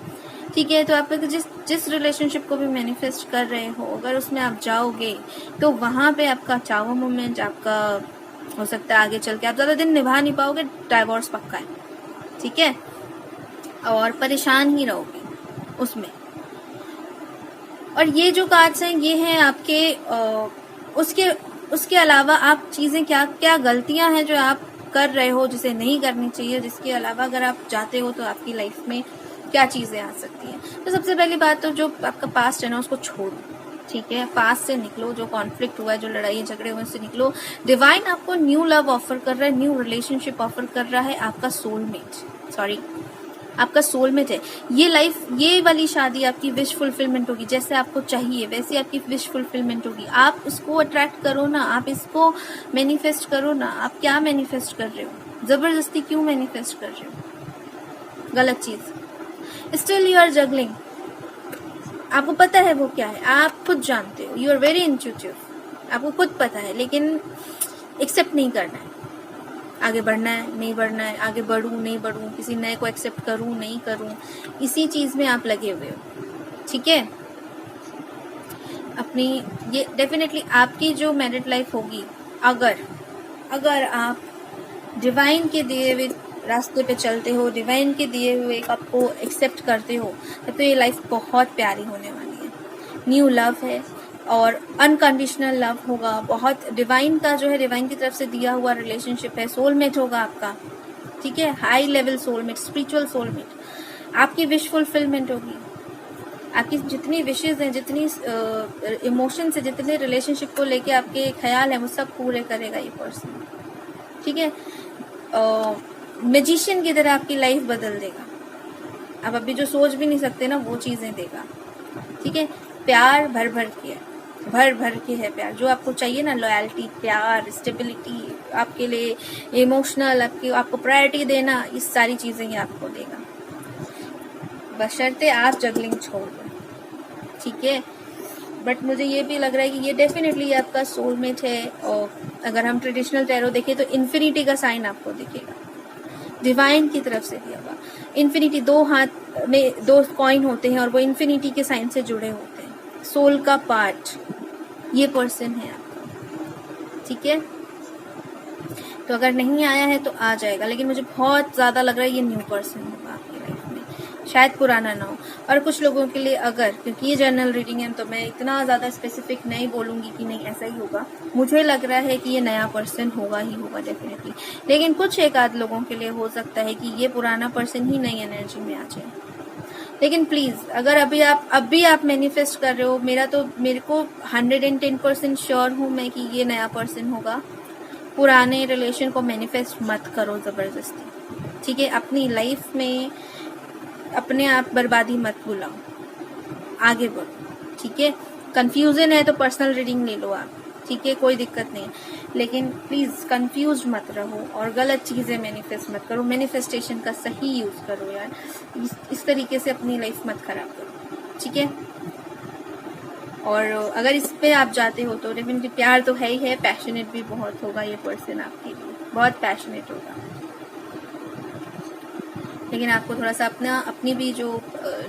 ठीक है, तो आप जिस रिलेशनशिप को भी मैनिफेस्ट कर रहे हो, अगर उसमें आप जाओगे तो वहाँ पे आपका चाहो मोमेंट, आपका हो सकता है आगे चल के आप ज़्यादा दिन निभा नहीं पाओगे, डाइवोर्स पक्का है। ठीक है, और परेशान ही रहोगे उसमें। और ये जो कार्ड्स हैं ये हैं आपके उसके अलावा आप चीज़ें क्या क्या गलतियां हैं जो आप कर रहे हो जिसे नहीं करनी चाहिए, जिसके अलावा अगर आप जाते हो तो आपकी लाइफ में क्या चीज़ें आ सकती हैं। तो सबसे पहली बात तो जो आपका पास्ट है ना, उसको छोड़ो। ठीक है, पास्ट से निकलो, जो कॉन्फ्लिक्ट हुआ है, जो लड़ाई झगड़े हुए, उससे निकलो। डिवाइन आपको न्यू लव ऑफर कर रहा है, न्यू रिलेशनशिप ऑफर कर रहा है। आपका सोलमेट है। ये लाइफ, ये वाली शादी आपकी विश फुलफिलमेंट होगी। जैसे आपको चाहिए वैसी आपकी विश फुलफिलमेंट होगी। आप इसको अट्रैक्ट करो ना, आप इसको मैनिफेस्ट करो ना। आप क्या मैनिफेस्ट कर रहे हो? जबरदस्ती क्यों मैनिफेस्ट कर रहे हो गलत चीज? Still you are juggling. आपको पता है वो क्या है, आप खुद जानते हो। यू आर वेरी इंट्यूटिव, आपको खुद पता है, लेकिन एक्सेप्ट नहीं करना है। आगे बढ़ना है, नहीं बढ़ना है, आगे बढ़ूं, नहीं बढ़ूं, किसी नए को एक्सेप्ट करूं, नहीं करूं, इसी चीज में आप लगे हुए हो। ठीक है, अपनी ये डेफिनेटली आपकी जो मैरिड लाइफ होगी, अगर आप डिवाइन के दिए हुए रास्ते पे चलते हो, डिवाइन के दिए हुए आपको एक्सेप्ट करते हो, तब तो ये लाइफ बहुत प्यारी होने वाली है। न्यू लव है और अनकंडीशनल लव होगा। बहुत डिवाइन का जो है, डिवाइन की तरफ से दिया हुआ रिलेशनशिप है। सोलमेट होगा आपका। ठीक है, high level soulmate, spiritual soulmate. आपकी विश फुलफिलमेंट होगी। आपकी जितनी विशेज हैं, जितनी इमोशंस है, जितने रिलेशनशिप को लेके आपके ख्याल है, वो सब पूरे करेगा ये पर्सन। ठीक है, मैजिशियन की तरह आपकी लाइफ बदल देगा। आप अभी जो सोच भी नहीं सकते ना, वो चीजें देगा। ठीक है, प्यार भर भर के है प्यार जो आपको चाहिए ना, लॉयल्टी, प्यार, स्टेबिलिटी, आपके लिए इमोशनल, आपको प्रायोरिटी देना, ये सारी चीजें ये आपको देगा, बशर्ते आप जगलिंग छोड़ दो। ठीक है, बट मुझे ये भी लग रहा है कि ये डेफिनेटली आपका सोलमेट है। और अगर हम ट्रेडिशनल टैरो देखें तो इन्फिनिटी का साइन आपको दिखेगा, डिवाइन की तरफ से दिया हुआ। इन्फिनिटी, दो हाथ में दो कॉइन होते हैं और वो इन्फिनिटी के साइन से जुड़े होते हैं। सोल का पार्ट ये पर्सन है आपका। ठीक है, तो अगर नहीं आया है तो आ जाएगा, लेकिन मुझे बहुत ज्यादा लग रहा है ये न्यू पर्सन होगा आपकी लाइफ में। शायद पुराना ना हो। और कुछ लोगों के लिए अगर, क्योंकि ये जनरल रीडिंग है तो मैं इतना ज़्यादा स्पेसिफिक नहीं बोलूँगी कि नहीं ऐसा ही होगा, मुझे लग रहा है कि ये नया पर्सन होगा ही होगा डेफिनेटली। लेकिन कुछ एक आध लोगों के लिए हो सकता है कि ये पुराना पर्सन ही नई एनर्जी में आ जाए। लेकिन प्लीज़ अगर अभी आप मैनिफेस्ट कर रहे हो, मेरे को 110% श्योर हूँ मैं कि ये नया पर्सन होगा। पुराने रिलेशन को मैनिफेस्ट मत करो ज़बरदस्ती, ठीक है। अपनी लाइफ में अपने आप बर्बादी मत बुलाओ, आगे बढ़ो, ठीक है। कंफ्यूजन है तो पर्सनल रीडिंग ले लो आप, ठीक है, कोई दिक्कत नहीं है। लेकिन प्लीज़ कंफ्यूज मत रहो और गलत चीज़ें मैनिफेस्ट मत करो। मैनिफेस्टेशन का सही यूज़ करो यार, इस तरीके से अपनी लाइफ मत खराब करो, ठीक है। और अगर इस पे आप जाते हो तो डेफिनेटली प्यार तो है ही है, पैशनेट भी बहुत होगा ये पर्सन आपके लिए, बहुत पैशनेट होगा। लेकिन आपको थोड़ा सा अपनी भी जो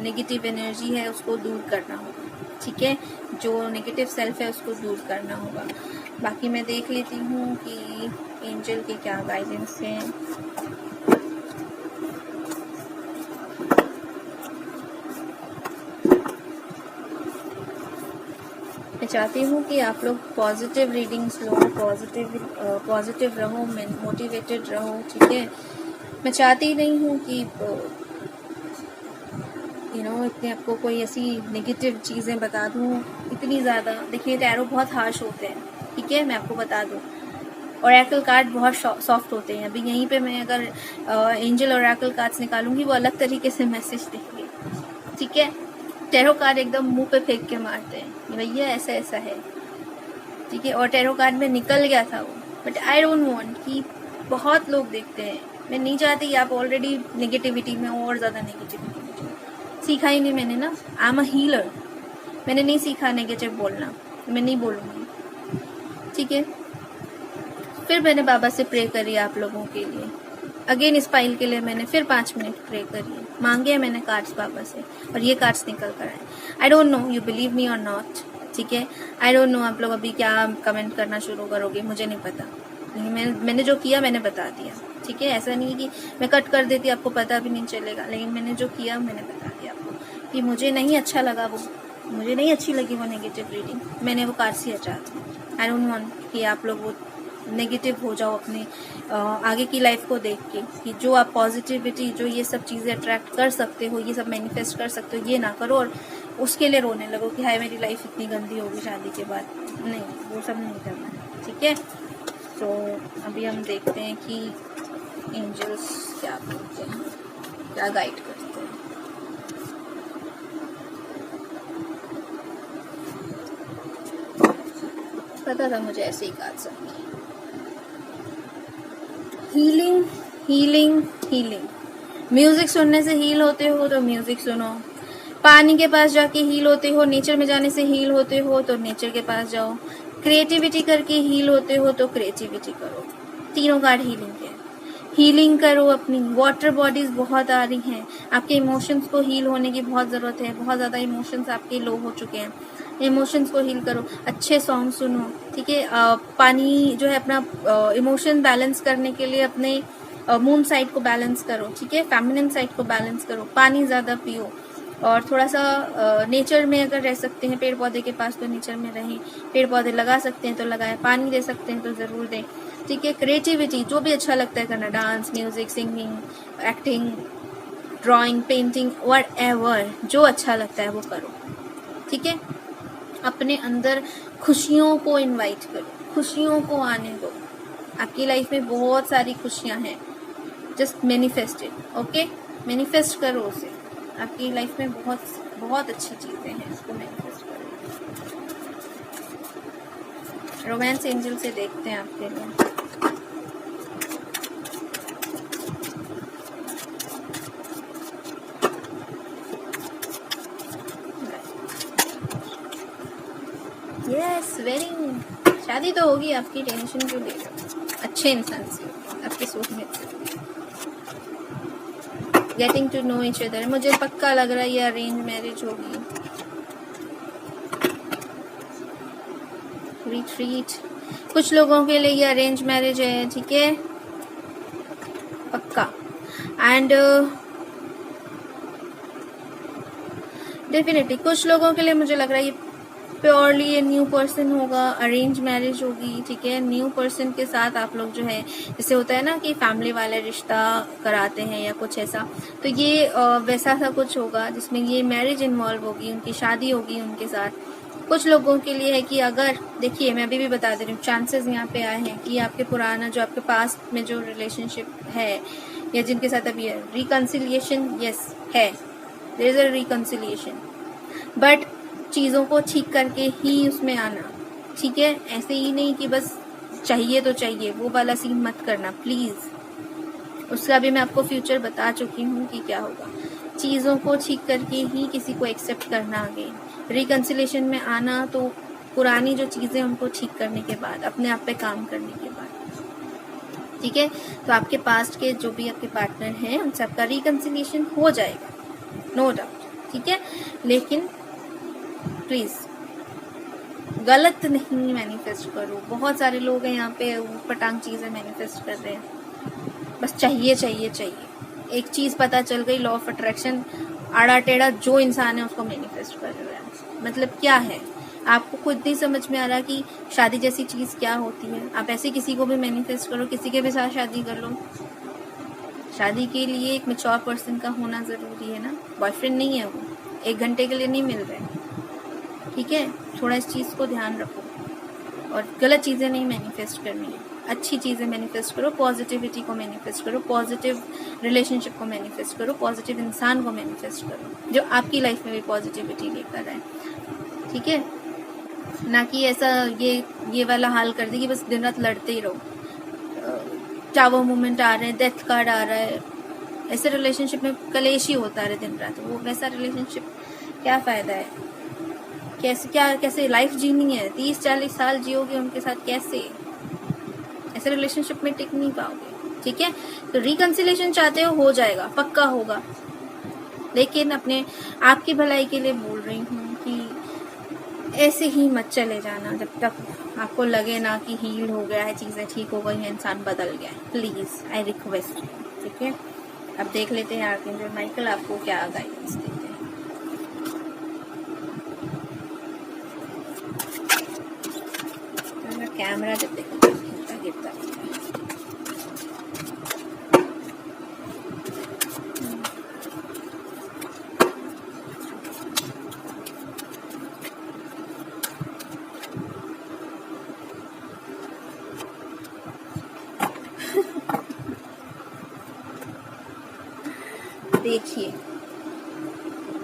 नेगेटिव एनर्जी है उसको दूर करना होगा, ठीक है। जो नेगेटिव सेल्फ है उसको दूर करना होगा। बाकी मैं देख लेती हूँ कि एंजल के क्या गाइडेंस हैं। मैं चाहती हूँ कि आप लोग पॉजिटिव रीडिंग्स लो, पॉजिटिव रहो, मोटिवेटेड रहो, ठीक है। मैं चाहती नहीं हूँ कि इतने आपको कोई ऐसी नेगेटिव चीज़ें बता दूँ इतनी ज़्यादा। देखिए टैरो बहुत हार्श होते हैं, ठीक है, मैं आपको बता दूँ। ओरेकल कार्ड बहुत सॉफ्ट होते हैं। अभी यहीं पे मैं अगर एंजल ओरेकल कार्ड्स निकालूंगी वो अलग तरीके से मैसेज देंगे, ठीक है। टैरो कार्ड एकदम मुंह पे फेंक के मारते हैं, भैया ऐसा ऐसा है, ठीक है। और टैरो कार्ड में निकल गया था वो, बट आई डोंट वांट कि बहुत लोग देखते हैं। मैं नहीं चाहती कि आप ऑलरेडी नेगेटिविटी में और ज़्यादा नेगेटिविटी में जाओ। सीखा ही नहीं मैंने ना, आई एम अ हीलर, मैंने नहीं सीखा नेगेटिव बोलना, मैं नहीं बोलूँगी, ठीक है। फिर मैंने बाबा से प्रे करी आप लोगों के लिए, अगेन इस फाइल के लिए मैंने फिर 5 मिनट प्रे करी, मांगे मैंने कार्ड्स बाबा से और ये कार्ड्स निकल कर आए। I don't know you believe me और नॉट, ठीक है। आई डोंट नो आप लोग अभी क्या कमेंट करना शुरू करोगे, मुझे नहीं पता। मैंने जो किया मैंने बता दिया, ठीक है। ऐसा नहीं है कि मैं कट कर देती आपको पता भी नहीं चलेगा, लेकिन मैंने जो किया मैंने बता दिया आपको कि मुझे नहीं अच्छा लगा, मुझे नहीं अच्छी लगी वो नेगेटिव रीडिंग, मैंने वो कार्ड्स ही हटा दी। आई डोंट वांट कि आप लोग वो नेगेटिव हो जाओ अपने आगे की लाइफ को देख के, कि जो आप पॉजिटिविटी, जो ये सब चीज़ें अट्रैक्ट कर सकते हो, ये सब मैनिफेस्ट कर सकते हो, ये ना करो और उसके लिए रोने लगो कि हाय मेरी लाइफ इतनी गंदी होगी शादी के बाद। नहीं, वो सब नहीं करना है, ठीक है। तो अभी हम देखते हैं कि एंजल्स क्या बोलते हैं, क्या गाइड करते हैं। पता था मुझे ऐसे ही काज सकती। हीलिंग हीलिंग हीलिंग, म्यूजिक सुनने से हील होते हो तो म्यूजिक सुनो, पानी के पास जाके हील होते हो, नेचर में जाने से हील होते हो तो नेचर के पास जाओ, क्रिएटिविटी करके हील होते हो तो क्रिएटिविटी करो। तीनों कार्ड हीलिंग के, हीलिंग करो अपनी। वाटर बॉडीज बहुत आ रही हैं, आपके इमोशंस को हील होने की बहुत ज़रूरत है। बहुत ज़्यादा इमोशंस आपके लो हो चुके हैं, इमोशंस को हील करो। अच्छे सॉन्ग सुनो, ठीक है। पानी जो है अपना इमोशन बैलेंस करने के लिए अपने मून साइड को बैलेंस करो, ठीक है। फेमिनिन साइड को बैलेंस करो, पानी ज़्यादा पियो और थोड़ा सा नेचर में अगर रह सकते हैं, पेड़ पौधे के पास तो नेचर में रहें, पेड़ पौधे लगा सकते हैं तो लगाएं, पानी दे सकते हैं तो ज़रूर दें, ठीक है। क्रिएटिविटी जो भी अच्छा लगता है करना, dance, music, singing, acting, drawing, painting, whatever जो अच्छा लगता है वो करो, ठीक है। अपने अंदर खुशियों को इनवाइट करो, खुशियों को आने दो। आपकी लाइफ में बहुत सारी खुशियां हैं, just manifest it, okay. Manifest करो उसे, आपकी लाइफ में बहुत बहुत अच्छी चीजें हैं, उसको मैनिफेस्ट करो। रोमांस एंजल से देखते हैं आपके लिए। यस, वेरी, शादी तो होगी आपकी, टेंशन क्यों ले रहे हो, अच्छे इंसान से, आपके सोचने से। Getting to know each other, मुझे पक्का लग रहा है ये अरेंज मैरिज होगी। रिट्रीट, कुछ लोगों के लिए ये अरेंज मैरिज है, ठीक है, पक्का। एंड डेफिनेटली कुछ लोगों के लिए मुझे लग रहा है ये प्योरली ये न्यू पर्सन होगा, अरेंज मैरिज होगी, ठीक है। न्यू पर्सन के साथ आप लोग जो है, जैसे होता है ना कि फैमिली वाले रिश्ता कराते हैं या कुछ ऐसा, तो ये वैसा सा कुछ होगा जिसमें ये मैरिज इन्वॉल्व होगी, उनकी शादी होगी उनके साथ। कुछ लोगों के लिए है कि अगर, देखिए मैं अभी भी बता दे रही हूँ, चांसेस यहाँ पे आए हैं कि आपके पुराना जो आपके पास्ट में जो रिलेशनशिप है या जिनके साथ अभी है, रिकन्सिलिएशन यस है, there is a reconciliation, but चीज़ों को ठीक करके ही उसमें आना, ठीक है। ऐसे ही नहीं कि बस चाहिए तो चाहिए, वो वाला सीन मत करना प्लीज़। उसका भी मैं आपको फ्यूचर बता चुकी हूँ कि क्या होगा। चीज़ों को ठीक करके ही किसी को एक्सेप्ट करना आगे। रिकन्सिलेशन में आना तो पुरानी जो चीज़ें उनको ठीक करने के बाद, अपने आप पे काम करने के बाद, ठीक है। तो आपके पास्ट के जो भी आपके पार्टनर हैं उनसे आपका रिकन्सिलेशन हो जाएगा, नो डाउट, ठीक है। लेकिन प्लीज गलत नहीं मैनिफेस्ट करो। बहुत सारे लोग हैं यहाँ पे पटांग चीजें मैनिफेस्ट कर रहे हैं, बस चाहिए चाहिए चाहिए। एक चीज पता चल गई, लॉ ऑफ अट्रैक्शन, आड़ा टेढ़ा जो इंसान है उसको मैनिफेस्ट कर रहे हैं। मतलब क्या है, आपको खुद नहीं समझ में आ रहा कि शादी जैसी चीज क्या होती है। आप ऐसे किसी को भी मैनिफेस्ट करो, किसी के भी साथ शादी कर लो। शादी के लिए एक मैच्योर पर्सन का होना जरूरी है ना, बॉयफ्रेंड नहीं है वो, 1 घंटे के लिए नहीं मिल रहे, ठीक है। थोड़ा इस चीज़ को ध्यान रखो और गलत चीज़ें नहीं मैनिफेस्ट करनी है, अच्छी चीज़ें मैनिफेस्ट करो, पॉजिटिविटी को मैनिफेस्ट करो, पॉजिटिव रिलेशनशिप को मैनिफेस्ट करो, पॉजिटिव इंसान को मैनिफेस्ट करो जो आपकी लाइफ में भी पॉजिटिविटी लेकर आए, ठीक है। ना कि ऐसा ये वाला हाल कर दे कि बस दिन रात लड़ते ही रहो, टावर मूवमेंट आ रहे हैं, डेथ कार्ड आ रहा है, ऐसे रिलेशनशिप में कलेश ही होता रहे दिन रात। वो वैसा रिलेशनशिप क्या फ़ायदा है, कैसे लाइफ जीनी है, 30-40 साल जियोगे उनके साथ, कैसे ऐसे रिलेशनशिप में टिक नहीं पाओगे, ठीक है। तो रिकन्सिलेशन चाहते हो जाएगा, पक्का होगा, लेकिन अपने आपकी भलाई के लिए बोल रही हूँ कि ऐसे ही मत चले जाना जब तक आपको लगे ना कि हील हो गया है, चीज़ें ठीक हो गई हैं, इंसान बदल गया है। प्लीज़ आई रिक्वेस्ट, ठीक है। अब देख लेते हैं आर्कएंजल माइकल आपको क्या गाइडेंस देते हैं। कैमरा जब देखो गिरता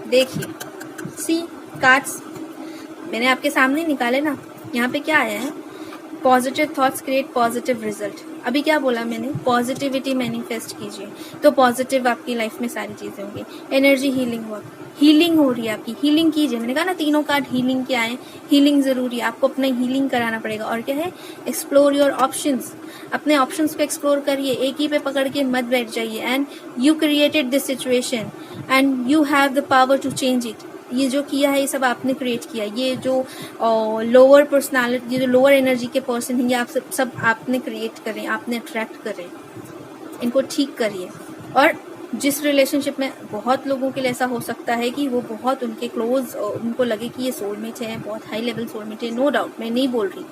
देखिए सी कार्ड्स मैंने आपके सामने निकाले ना, यहाँ पे क्या आया है, positive thoughts create positive result. अभी क्या बोला मैंने, पॉजिटिविटी मैनिफेस्ट कीजिए तो पॉजिटिव आपकी लाइफ में सारी चीजें होंगी। एनर्जी हीलिंग वर्क, हीलिंग हो रही है आपकी, हीलिंग कीजिए। मैंने कहा ना तीनों कार्ड हीलिंग के आए, हीलिंग जरूरी है, आपको अपना हीलिंग कराना पड़ेगा। और क्या है, एक्सप्लोर योर ऑप्शंस, अपने ऑप्शंस को एक्सप्लोर करिए, एक ही पे पकड़ के मत बैठ जाइए। And you created this situation and you have the power to change it. ये जो किया है ये सब आपने क्रिएट किया। ये जो लोअर पर्सनालिटी, ये जो लोअर एनर्जी के पर्सन हैं, ये आप सब आपने क्रिएट करें, आपने अट्रैक्ट करें, इनको ठीक करिए। और जिस रिलेशनशिप में बहुत लोगों के लिए ऐसा हो सकता है कि वो बहुत उनके क्लोज, उनको लगे कि ये सोलमेट है, बहुत हाई लेवल सोलमेट है, नो डाउट, मैं नहीं बोल रही,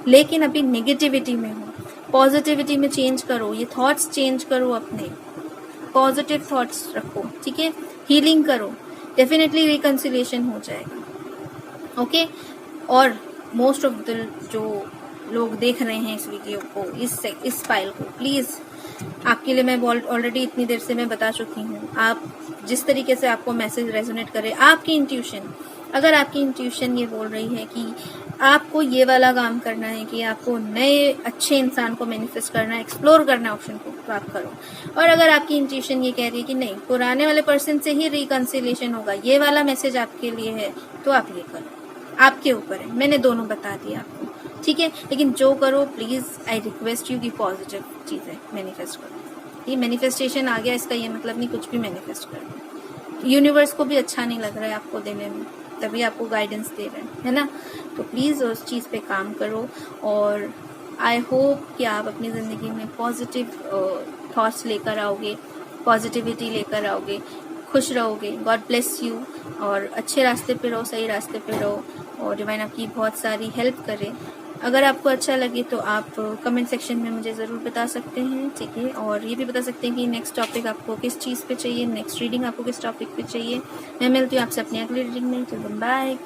लेकिन अभी नेगेटिविटी में हो, पॉजिटिविटी में चेंज करो, ये थॉट्स चेंज करो, अपने पॉजिटिव थॉट्स रखो, ठीक है, हीलिंग करो, डेफिनेटली रिकन्सिलेशन हो जाएगा, ओके। और मोस्ट ऑफ द जो लोग देख रहे हैं इस वीडियो को, इस फाइल को, प्लीज आपके लिए मैं ऑलरेडी इतनी देर से मैं बता चुकी हूँ, आप जिस तरीके से आपको मैसेज रेजोनेट करे, आपकी इंट्यूशन, अगर आपकी इंट्यूशन ये बोल रही है कि आपको ये वाला काम करना है, कि आपको नए अच्छे इंसान को मैनिफेस्ट करना है, एक्सप्लोर करना है ऑप्शन को, तो आप करो। और अगर आपकी इंट्यूशन ये कह रही है कि नहीं, पुराने वाले पर्सन से ही रिकन्सिलेशन होगा, ये वाला मैसेज आपके लिए है, तो आप ये करो, आपके ऊपर है, मैंने दोनों बता दिया आपको, ठीक है। लेकिन जो करो प्लीज आई रिक्वेस्ट यू की पॉजिटिव चीजें मैनिफेस्ट करो। ये मैनिफेस्टेशन आ गया, इसका ये मतलब नहीं कुछ भी मैनिफेस्ट करो, यूनिवर्स को भी अच्छा नहीं लग रहा है आपको देने में, तभी आपको गाइडेंस दे रहे हैं, है ना। तो प्लीज़ उस चीज़ पे काम करो और आई होप कि आप अपनी ज़िंदगी में पॉजिटिव थॉट्स लेकर आओगे, पॉजिटिविटी लेकर आओगे, खुश रहोगे। गॉड ब्लेस यू, और अच्छे रास्ते पे रहो, सही रास्ते पे रहो, और डिवाइन आपकी बहुत सारी हेल्प करे। अगर आपको अच्छा लगे तो आप कमेंट सेक्शन में मुझे ज़रूर बता सकते हैं, ठीक है। और ये भी बता सकते हैं कि नेक्स्ट टॉपिक आपको किस चीज़ पे चाहिए, नेक्स्ट रीडिंग आपको किस टॉपिक पे चाहिए। मैं मिलती हूँ आपसे अपनी अगली रीडिंग में। चलो बाय।